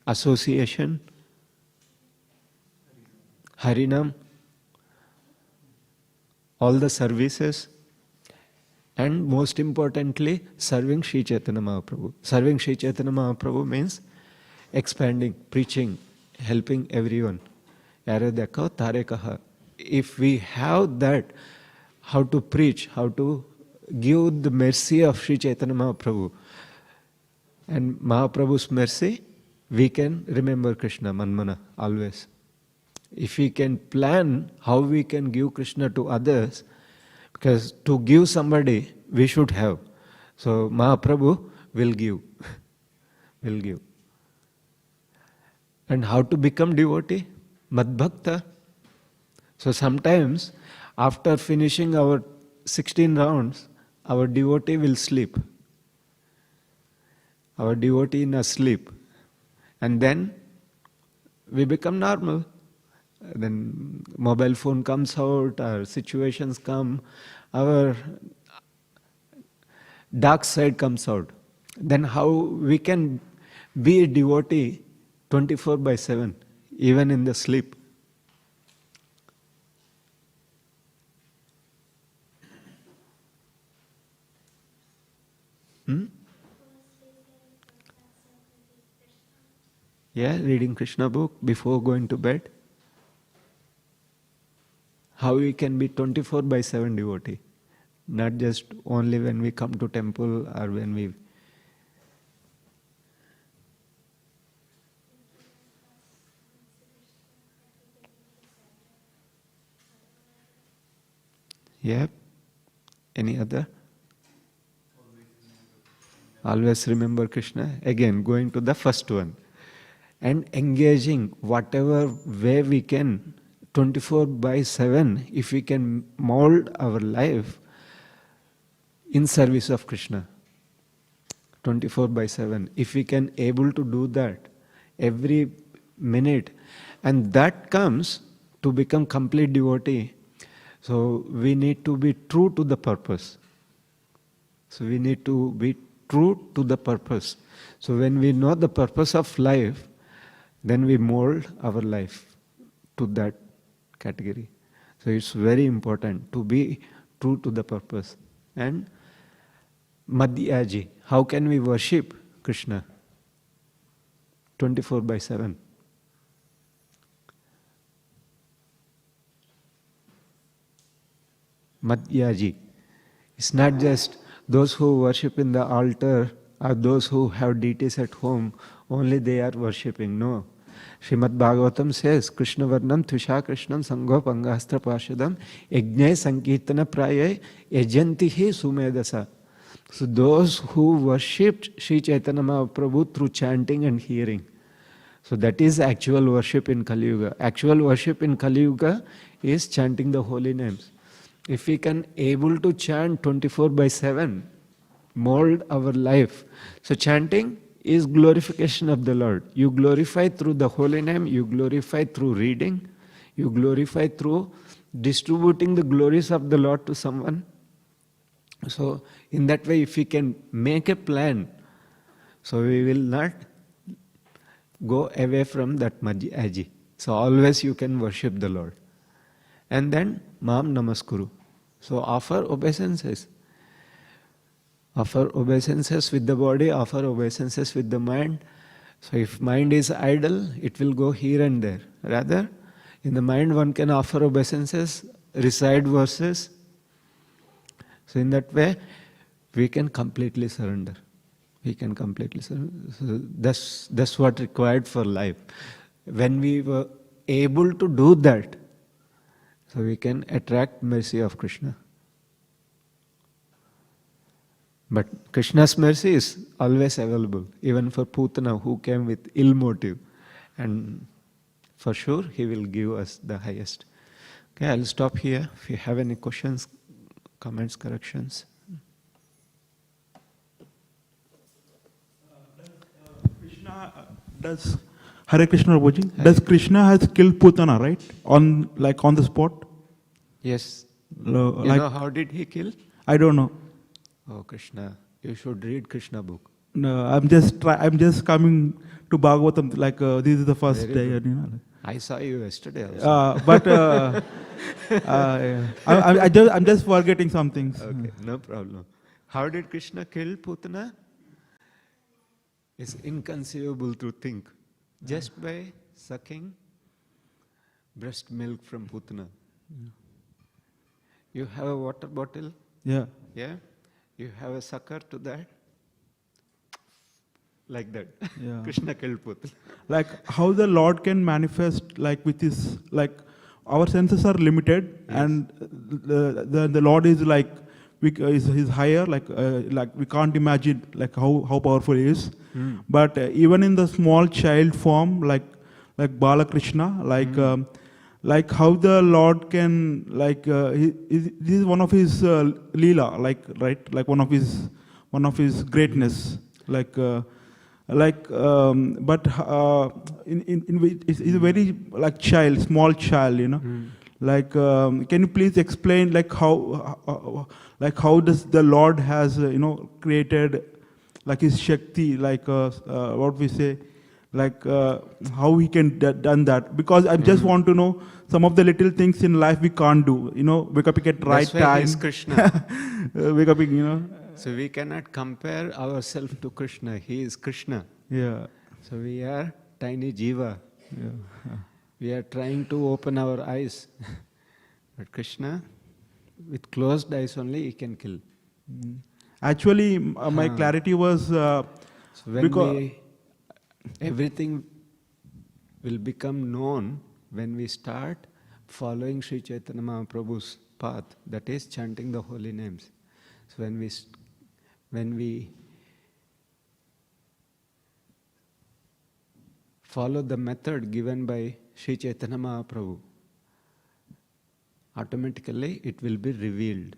association, Harinam, all the services, and most importantly, serving Sri Chaitanya Mahaprabhu. Serving Sri Chaitanya Mahaprabhu means expanding, preaching, helping everyone. Yare dekho tare kaha. If we have that, how to preach, how to give the mercy of Sri Chaitanya Mahaprabhu and Mahaprabhu's mercy, we can remember Krishna, Manmana, always. If we can plan how we can give Krishna to others, because to give somebody, we should have. So Mahaprabhu will give. Will give. And how to become devotee? Madbhakta. So sometimes, after finishing our 16 rounds, our devotee will sleep. Our devotee in a sleep. And then we become normal. Then mobile phone comes out, our situations come, our dark side comes out. Then how we can be a devotee 24/7, even in the sleep? Yeah, reading Krishna book before going to bed. How we can be 24/7 devotee, not just only when we come to temple or when we... Yeah. Any other? Always remember Krishna. Again, going to the first one. And engaging whatever way we can, 24/7, if we can mold our life in service of Krishna. 24/7. If we can able to do that every minute, and that comes to become complete devotee. So we need to be true to the purpose. So we need to be true to the purpose. So when we know the purpose of life, then we mold our life to that category. So it's very important to be true to the purpose. And Madhyaji, how can we worship Krishna 24/7? Madhyaji. It's not just those who worship in the altar or those who have deities at home, only they are worshipping. No. Śrīmad Bhāgavatam says, Krishna Varnam Tvisha Krishnam Sangho Pangastra Parshadam Yajnai Sankirtana Prayai Yajantihi Sumedasa. So those who worshipped Sri Chaitanya Mahaprabhu through chanting and hearing. So that is actual worship in Kali Yuga. Actual worship in Kali Yuga is chanting the holy names. If we can able to chant 24/7, mold our life. So chanting is glorification of the Lord. You glorify through the holy name, you glorify through reading, you glorify through distributing the glories of the Lord to someone. So in that way, if we can make a plan, so we will not go away from that aji. So always you can worship the Lord. And then Mam Namaskuru. So offer obeisances. Offer obeisances with the body, offer obeisances with the mind. So if mind is idle, it will go here and there. Rather, in the mind one can offer obeisances, recite verses. So in that way, we can completely surrender. We can completely surrender. So that's what required for life. When we were able to do that, so we can attract mercy of Krishna. But Krishna's mercy is always available, even for Putana who came with ill motive. And for sure, he will give us the highest. Okay, I'll stop here. If you have any questions, comments, corrections. Krishna does Hare Krishna Prabhuji. Does Krishna has killed Putana, right? On the spot? Yes. You know how did he kill? I don't know. Oh, Krishna. You should read Krishna book. No, I'm just coming to Bhagavatam. This is the first Very day. good. You know. I saw you yesterday also. I'm just forgetting some things. Okay, no problem. How did Krishna kill Putana? It's inconceivable to think. Just by sucking breast milk from Putana. You have a water bottle? Yeah. Yeah? You have a sucker to that? Like that. Yeah. Krishna killed Putana. Like how the Lord can manifest with his our senses are limited, Yes. and the Lord is is higher, we can't imagine how powerful he is. But even in the small child form, like Bala Krishna, how the Lord can this is one of his leela, one of his greatness, he's a very small child, you know. Can you please explain how does the Lord has created his Shakti, what we say, how he can done that? Because I just want to know some of the little things in life we can't do, wake up at right That's why time. he is Krishna. Wake up, So we cannot compare ourselves to Krishna. He is Krishna. Yeah. So we are tiny jiva. Yeah. We are trying to open our eyes. But Krishna, with closed eyes only, he can kill. Actually, my clarity was So when because everything will become known when we start following Sri Chaitanya Mahaprabhu's path, that is chanting the holy names. So when we follow the method given by Sri Chaitanya Mahaprabhu, automatically it will be revealed.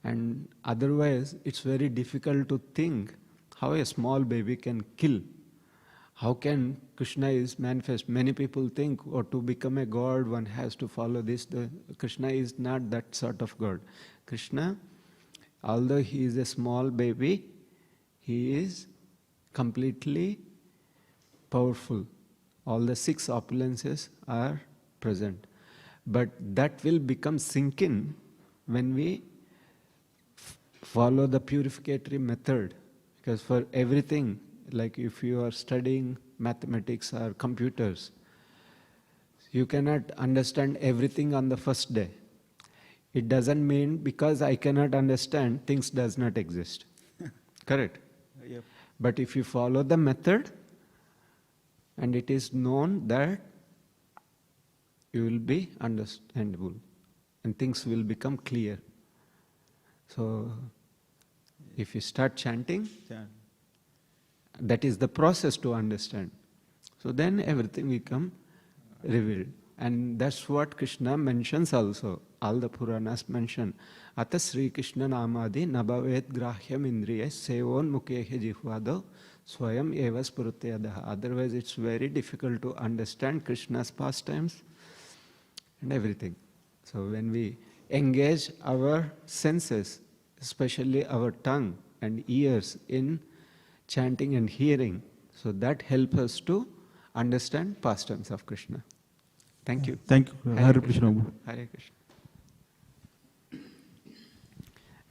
And otherwise, it's very difficult to think how a small baby can kill. How can Krishna is manifest? Many people think, to become a god, one has to follow this. Krishna is not that sort of god. Krishna, although he is a small baby, he is completely powerful. All the 6 opulences are present. But that will become sink in when we follow the purificatory method. Because for everything, like if you are studying mathematics or computers, you cannot understand everything on the first day. It doesn't mean because I cannot understand, things does not exist. Correct? Yep. But if you follow the method, and it is known that you will be understandable and things will become clear. So, if you start chanting, that is the process to understand. So then everything will come revealed. And that's what Krishna mentions also. All the Puranas mention. Ata Sri Krishna Namadi Nabhavet Grahyam Indriya Sevon Mukhehe Jihvado Swayam Eva Spuruteyadaha. Otherwise it's very difficult to understand Krishna's pastimes and everything. So when we engage our senses, especially our tongue and ears in chanting and hearing. So that helps us to understand pastimes of Krishna. Thank you. Thank you. Hare Krishna. Hare Krishna.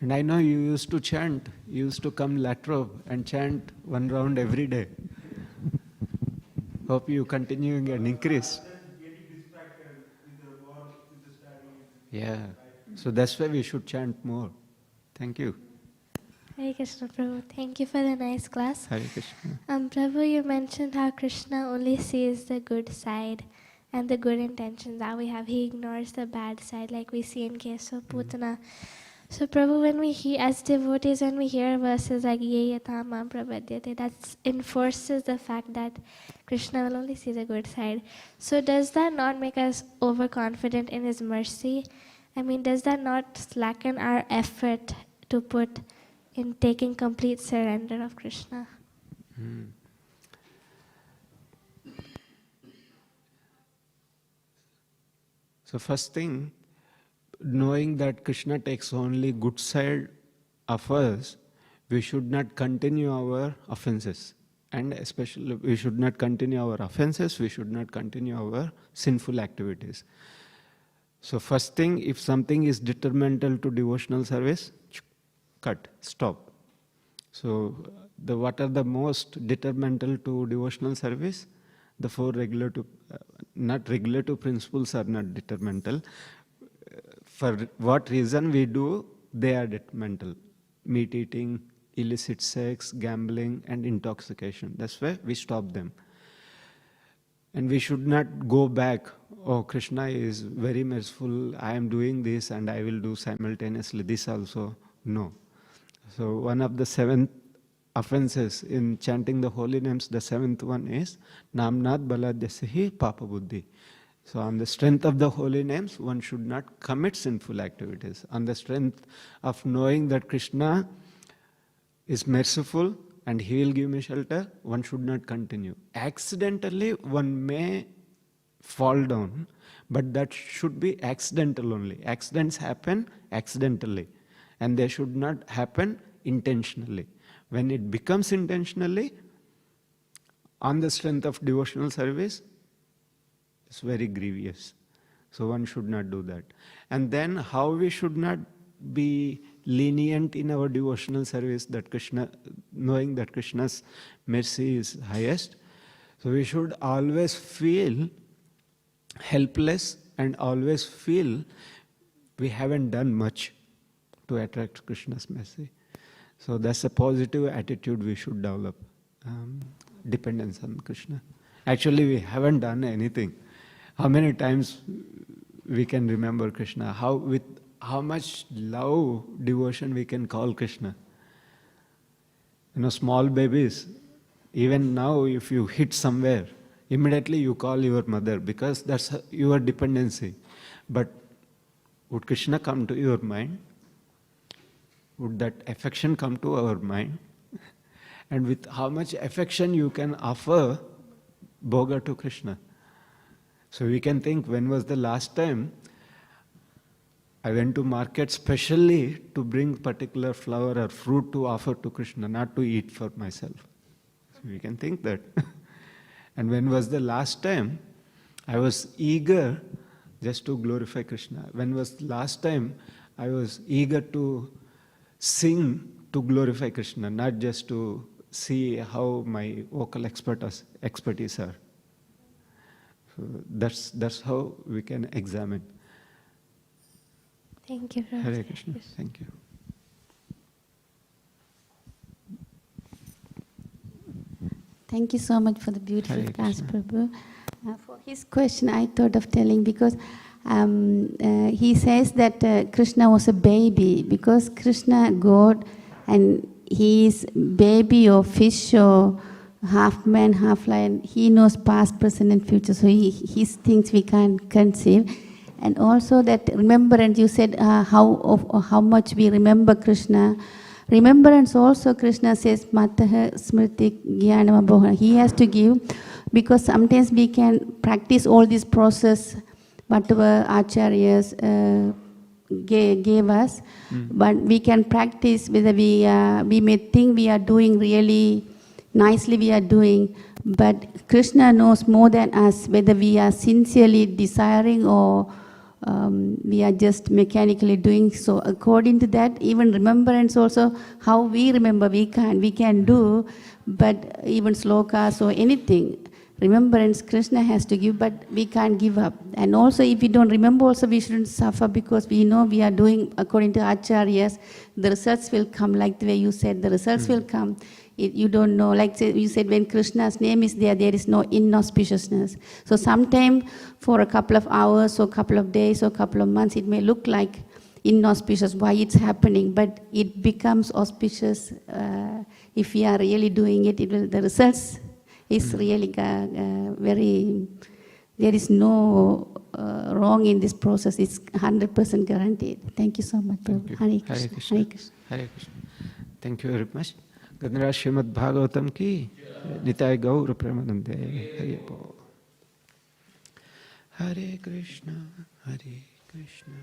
And I know you used to chant, you used to come latrobe and chant 1 round every day. Hope you continuing and increase. Yeah, so that's why we should chant more. Thank you. Hare Krishna, Prabhu. Thank you for the nice class. Hare Krishna. Prabhu, you mentioned how Krishna only sees the good side and the good intentions that we have. He ignores the bad side, like we see in case of Putana. So Prabhu, when we hear, as devotees, when we hear verses like Ye Yatamam Prapadyate, that enforces the fact that Krishna will only see the good side. So does that not make us overconfident in His mercy? I mean, does that not slacken our effort to put in taking complete surrender of Krishna? So first thing, knowing that Krishna takes only good side of us, we should not continue our offenses. And especially, we should not continue our offenses, we should not continue our sinful activities. So first thing, if something is detrimental to devotional service, cut, stop. So what are the most detrimental to devotional service? The 4 regulative, not regulative principles are not detrimental. For what reason we do, they are detrimental. Meat eating, illicit sex, gambling, and intoxication. That's why we stop them. And we should not go back, oh, Krishna is very merciful, I am doing this and I will do simultaneously this also. No. So one of the 7 offenses in chanting the holy names, the 7th one is Namnat Baladyasahi Papa Buddhi. So on the strength of the holy names, one should not commit sinful activities. On the strength of knowing that Krishna is merciful and He will give me shelter, one should not continue. Accidentally, one may fall down, but that should be accidental only. Accidents happen accidentally, and they should not happen intentionally. When it becomes intentionally, on the strength of devotional service, it's very grievous. So one should not do that. And then how we should not be lenient in our devotional service, that Krishna, knowing that Krishna's mercy is highest. So we should always feel helpless and always feel we haven't done much to attract Krishna's mercy. So that's a positive attitude we should develop, dependence on Krishna. Actually, we haven't done anything. How many times we can remember Krishna? With how much love, devotion we can call Krishna? You know, small babies, even now if you hit somewhere, immediately you call your mother because that's your dependency. But would Krishna come to your mind? Would that affection come to our mind? And with how much affection you can offer bhoga to Krishna? So we can think, when was the last time I went to market specially to bring particular flower or fruit to offer to Krishna, not to eat for myself. So we can think that. And when was the last time I was eager just to glorify Krishna? When was the last time I was eager to sing to glorify Krishna, not just to see how my vocal expertise are? So that's how we can examine. Thank you, Prabhu. Hare Krishna. Thank you. Thank you so much for the beautiful Hare class, Krishna. Prabhu. For his question, I thought of telling, because he says that Krishna was a baby, because Krishna, God, and he is baby or fish or half man, half lion. He knows past, present, and future. So his things we can't conceive. And also that remembrance, you said how much we remember Krishna. Remembrance also, Krishna says, Mataha Smriti Jnanam Abhoha. He has to give, because sometimes we can practice all this process, whatever acharyas gave us, but we can practice whether we may think we are doing really nicely, we are doing, but Krishna knows more than us whether we are sincerely desiring or we are just mechanically doing so. According to that, even remembrance also, how we remember we can do, but even slokas or anything, remembrance Krishna has to give, but we can't give up. And also if we don't remember also, we shouldn't suffer, because we know we are doing according to Acharyas, the results will come, like the way you said, the results will come. You don't know, like you said, when Krishna's name is there, there is no inauspiciousness. So sometime for a couple of hours or couple of days or couple of months, it may look like inauspicious, why it's happening, but it becomes auspicious if we are really doing it. The results is really very, there is no wrong in this process. It's 100% guaranteed. Thank you so much. Thank you. Hare Krishna. Hare Krishna. Hare Krishna. Thank you very much. Gadara Śrīmad Bhāgavatam ki Nitai Gaura Premanande. Hare Bol. Hare Krishna, Hare Krishna.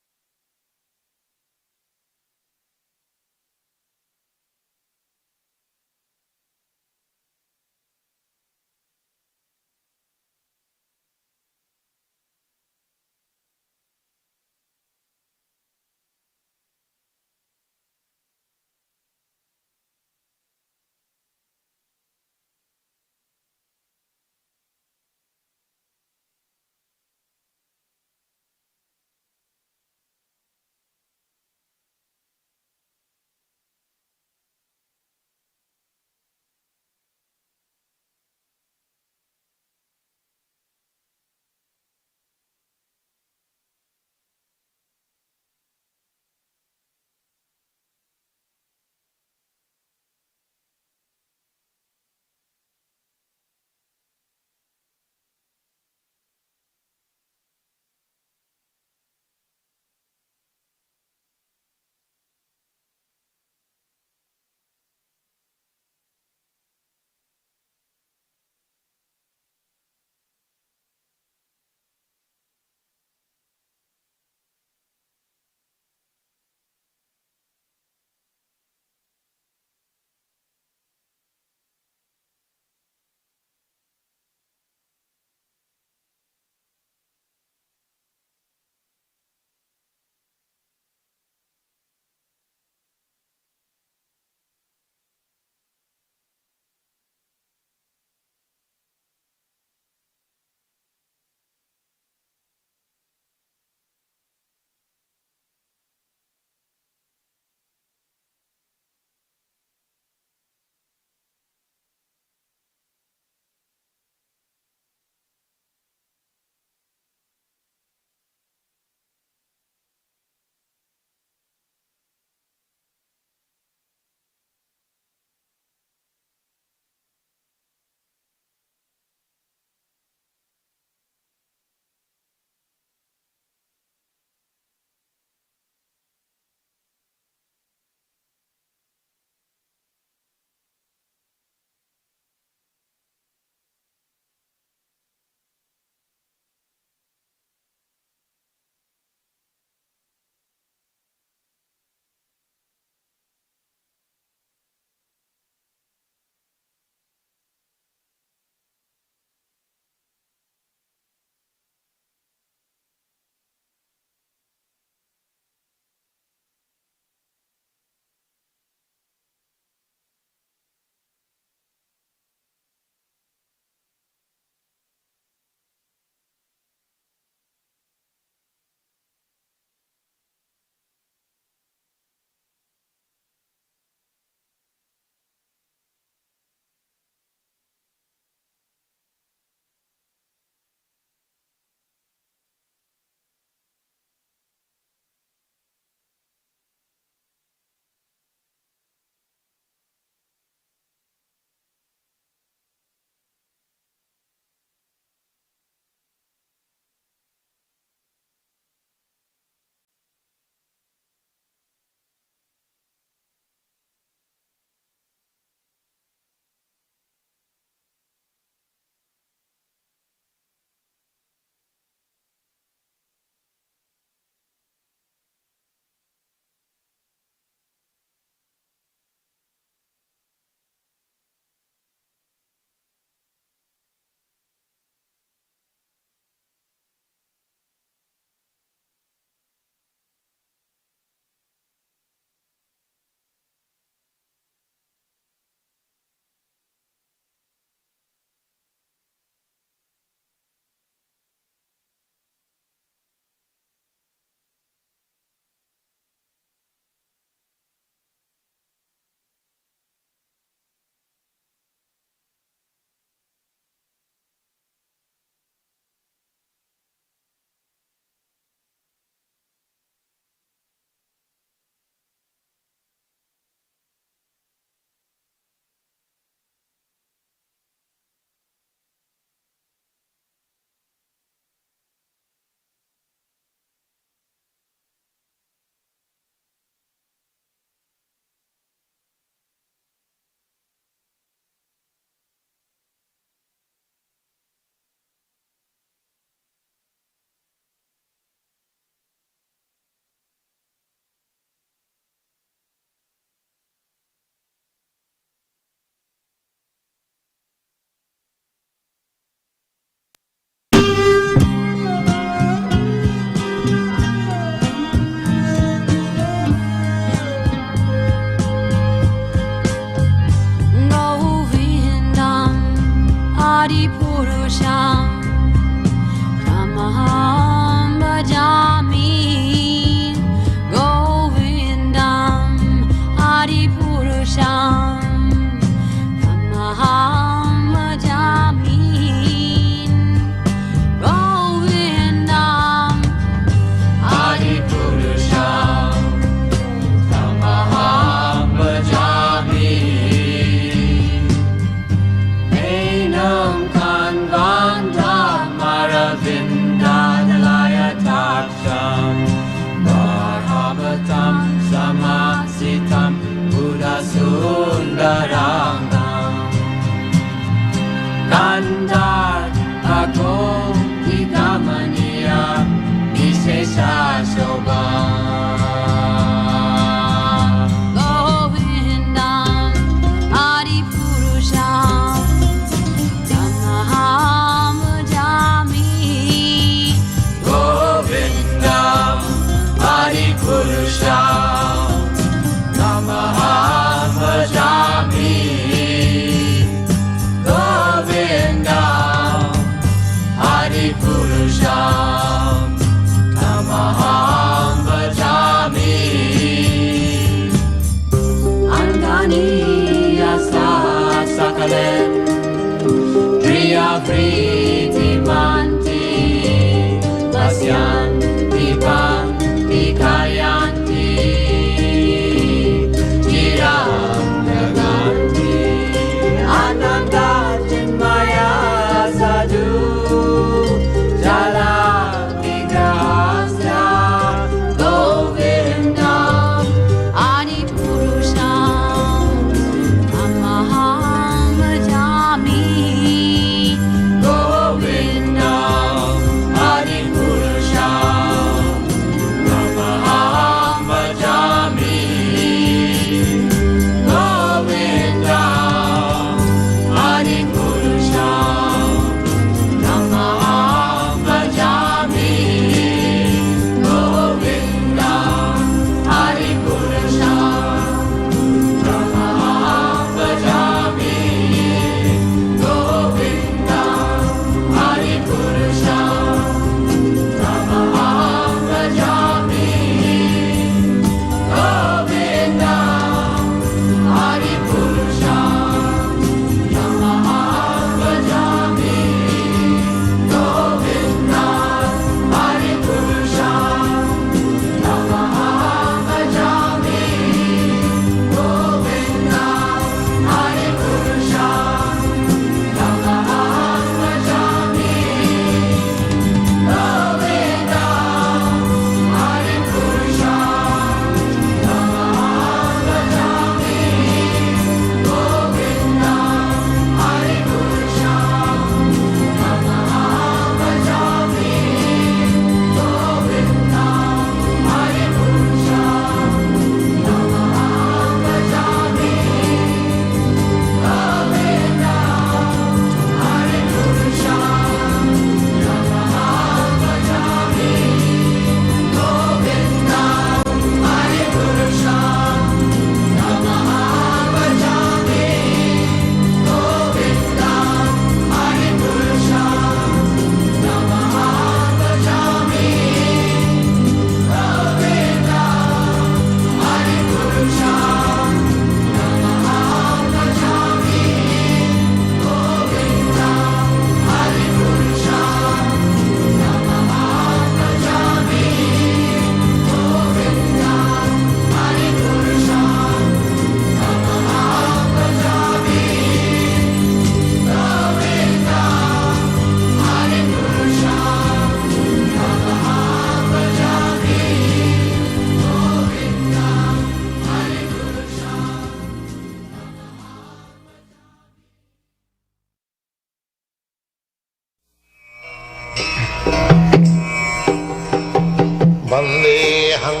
Vandeham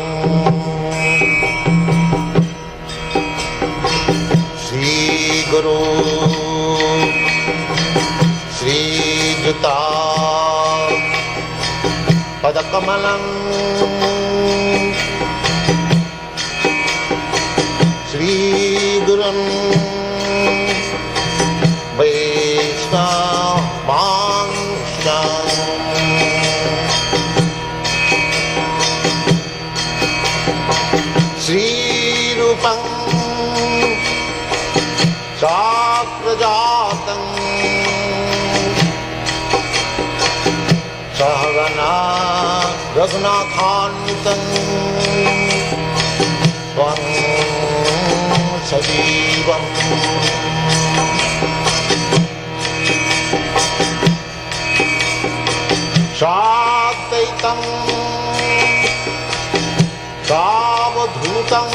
Shri Guru Shri Juta Padakamalam Shri Gurun Vaishnavanshan Shri Rupam Sakrajatam Sahagana Raghunathanvitam Svam Sajivam Shadaitam Savadhutam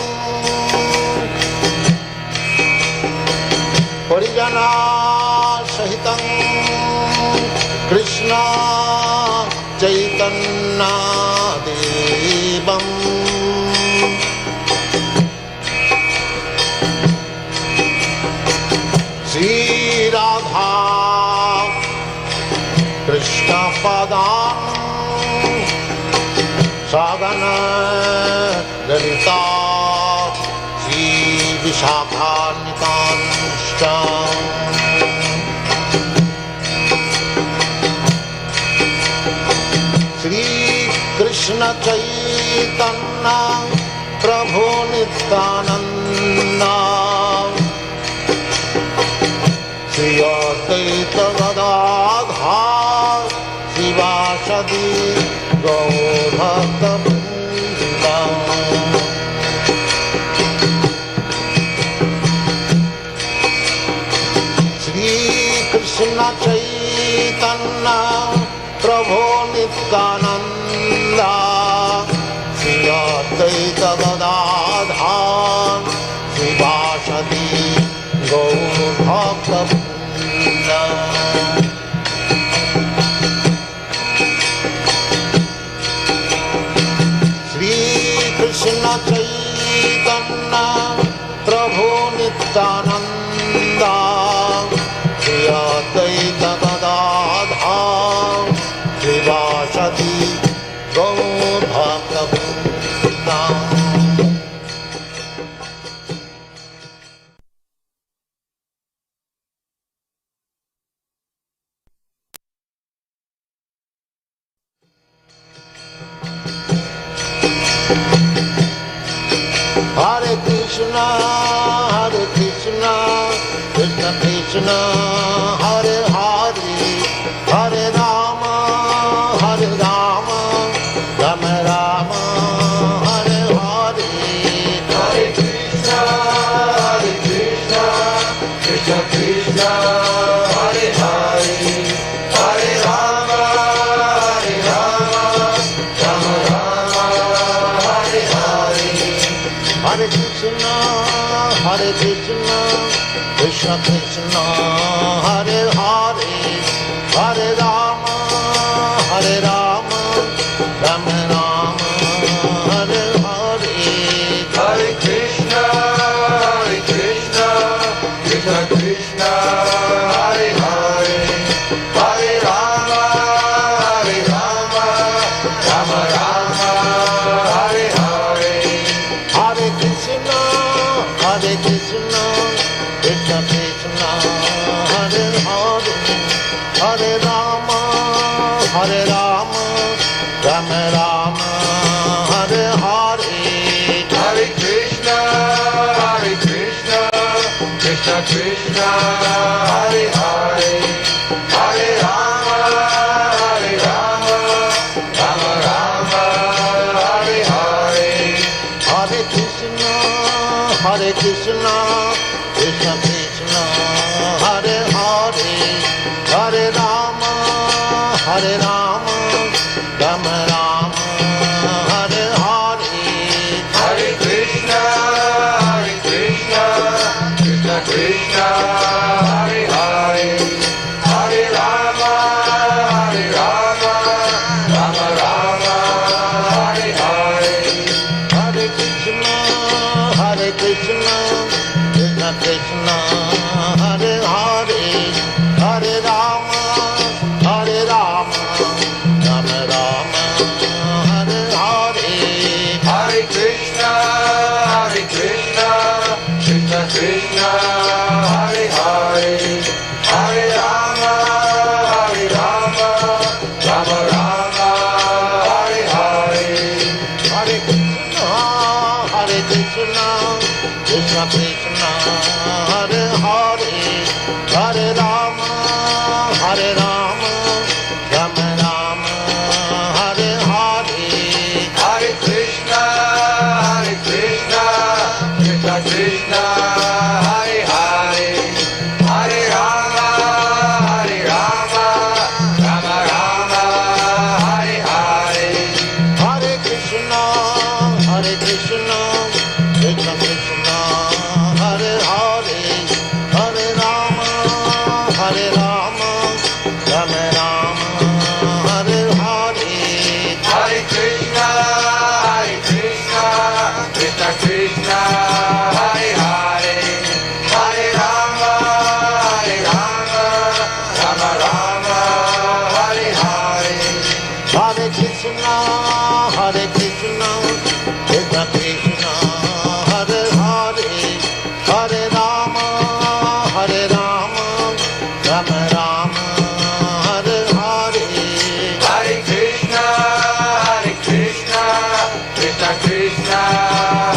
Parijana Sahitam Krishna Chaitanya Devam Sri Radha Krishna Padam Sagana Lalita Sri Vishakhanitanstam Sri Krishna Chaitanya Prabhu Nityananda Sri Advaita Gadadhar Sivasadi Gaur Shri Krishna Chaitanya Prabhu Nityananda Sri Advaita Gadadhar Sivasadi Gaur Bhaktivedanta Krishna Chaitanya Prabhu Nityananda Sri Advaita Gadadhar Sivasadi Gaur Bhaktivedanta Hare Krishna, Krishna Krishna, Hare Hare, Hare Rama, Rama Rama, Hare Hare, Hare Krishna, Krishna Krishna, Hare Hare, Hare Rama, Rama Rama, Hare Hare. Hare Krishna, Krishna Krishna, Hare Hare, Hare Rama, Rama Rama, Hare Hare. Hare Krishna, Krishna Krishna, Hare Hare, Hare Rama, Rama Rama, Hare Hare. Hare Krishna, Krishna Krishna, Hare Hare, Hare Rama, Rama Rama, Hare Hare. Hare Krishna, Krishna Krishna, Hare Hare, Hare Rama, Rama Rama, Hare Hare. Hare Krishna, Krishna Krishna, Hare Hare, Hare Rama, Rama Rama, Hare Hare. Hare Krishna, Krishna Krishna, Hare Hare, Hare Rama, Rama Rama, Hare Hare. Krishna Krishna Hare Hare Hare Rama Hare Rama Rama Rama Hare Hare Hare Krishna Krishna Krishna Hare Hare Hare Rama Rama Rama Hare Hare Hare Krishna Krishna Krishna Hare Hare Hare Rama Hare Rama Rama Rama Hare Hare Hare Krishna Krishna Krishna Hare Hare Hare Rama Rama Rama Hare Hare Hare Krishna Krishna Krishna Hare Hare Hare Rama Hare Rama Rama Rama Hare Hare Hare Krishna Krishna Krishna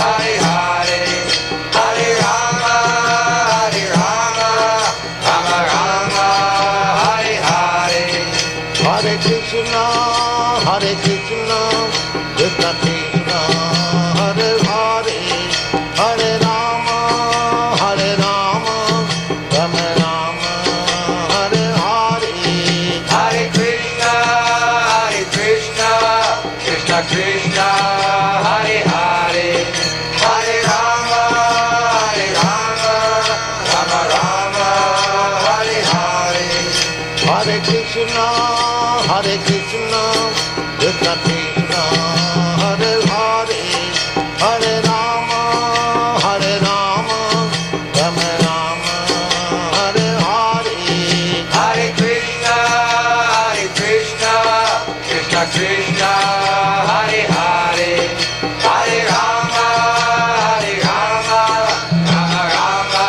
Hare Hare Hare Rama Rama Rama Hare Hare Hare Krishna Krishna Krishna Hare Hare Hare Rama Hare Rama Rama Rama Hare Hare Hare Krishna Krishna Krishna Hare Hare Hare Rama Rama Rama Hare Hare Hare Krishna Krishna Krishna Hare Hare Hare Rama Hare Rama Rama Rama Hare Hare Hare Krishna Krishna Krishna Hare Hare Hare Rama Rama Rama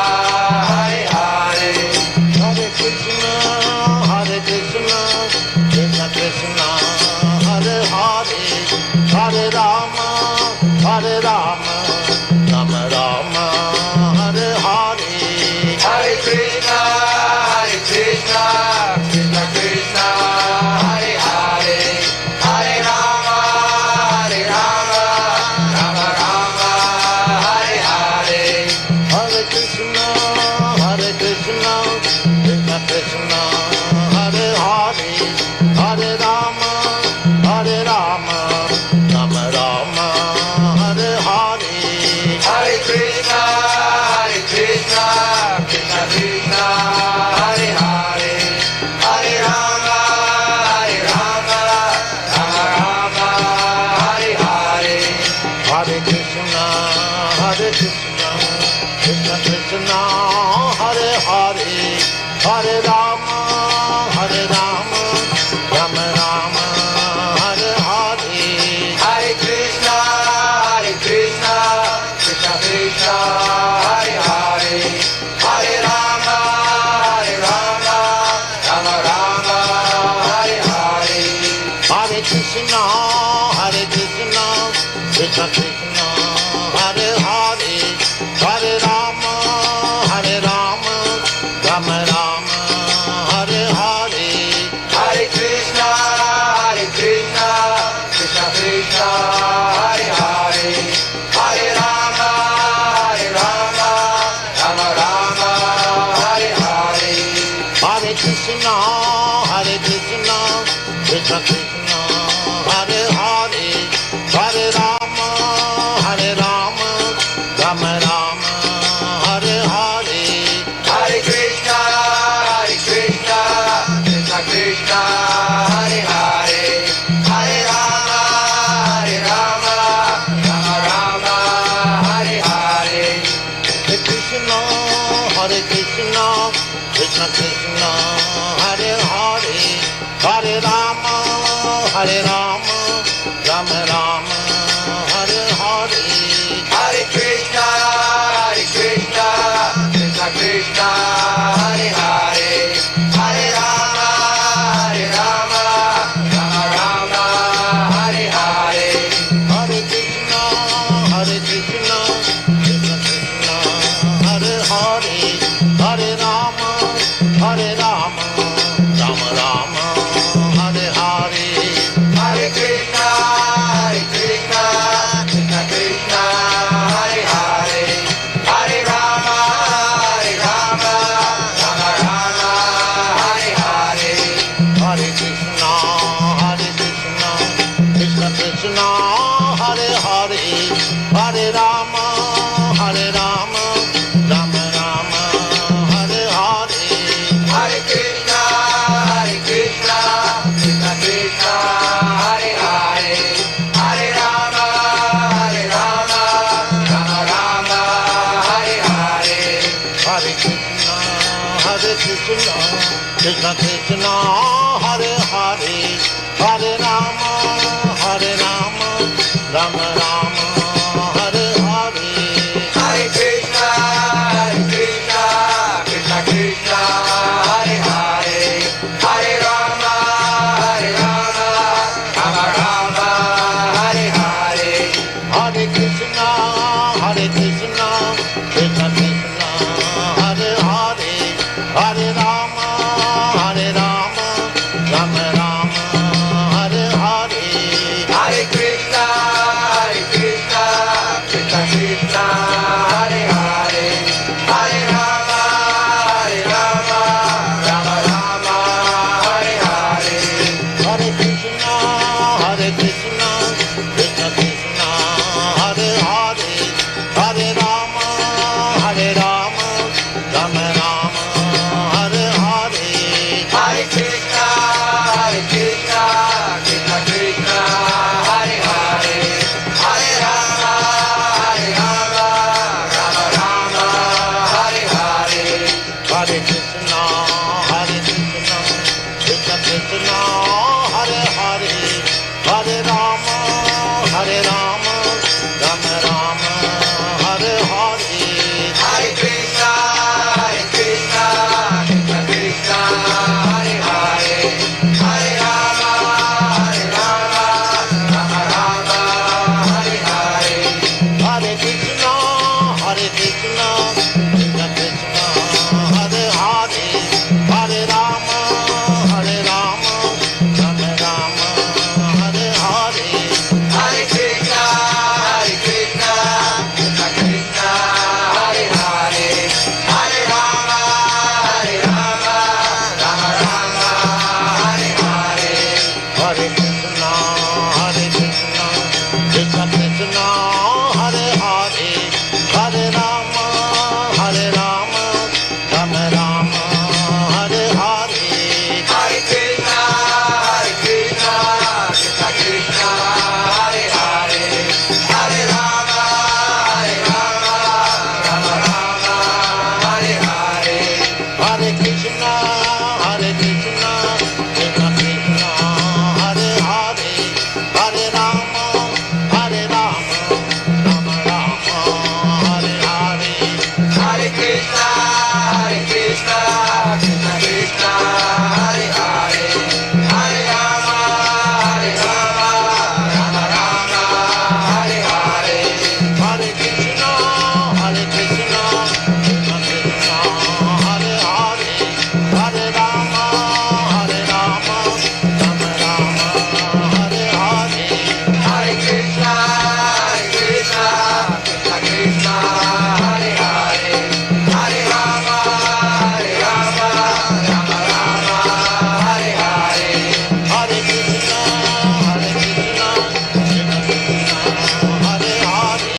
Hare Hare Hare Krishna Krishna Krishna Hare Hare Hare Rama Hare Rama Rama Rama Hare Hare Hare Krishna Krishna Krishna Hare Hare Hare Rama Rama Rama Hare Hare Hare Krishna Krishna Krishna Hare Hare Hare Rama Hare Rama Rama Rama Hare Hare Hare Krishna Krishna Krishna Hare Hare Hare Rama Rama Rama Hare Hare Hare Krishna Krishna Krishna Hare Hare Hare Rama Hare Rama Rama Rama Hare Hare Hare Krishna Krishna Krishna Hare Hare Hare Rama Rama Rama Hare Hare Hare Krishna Krishna Krishna Hare Hare Hare Rama Hare Rama Rama Rama Hare Hare Hare Krishna Krishna Krishna Hare Hare Hare Rama Rama Rama Hare Hare Hare Krishna Krishna Krishna Hare Hare Hare Rama Hare Rama Rama Rama Hare Hare Hare Krishna Krishna Krishna Hare Hare Hare Rama Rama Hare Hare Hare Krishna Krishna Krishna Hare Hare Hare Rama Hare Rama Rama Rama Hare Hare Hare Krishna Krishna Krishna Hare Hare Hare Rama Rama Hare Hare Hare Krishna Krishna Krishna Krishna, Hare Hare, Hare Rama, Hare Rama, Rama Rama, Hare Hare. Hare Krishna, Krishna Krishna, Hare Hare, Hare Rama, Rama Rama, Hare Hare. Hare Krishna, Krishna Krishna, Hare Hare, Hare Rama, Rama Rama, Hare Hare. Hare Krishna, Krishna Krishna, Hare Hare, Hare Rama, Rama Rama, Hare Hare. Hare Krishna, Krishna Krishna, Hare Hare, Hare Rama, Rama Rama, Hare Hare. Hare Krishna, Krishna Krishna, Hare Hare, Hare Rama, Rama Rama, Hare Hare. Hare Krishna, Krishna Krishna, Hare Hare, Hare Rama, Rama Rama, Hare Hare. Hare Krishna, Krishna Krishna, Hare Hare, Hare Rama, Rama Rama, Hare Hare. Hare Krishna, Krishna Krishna, Hare Hare, Hare Rama,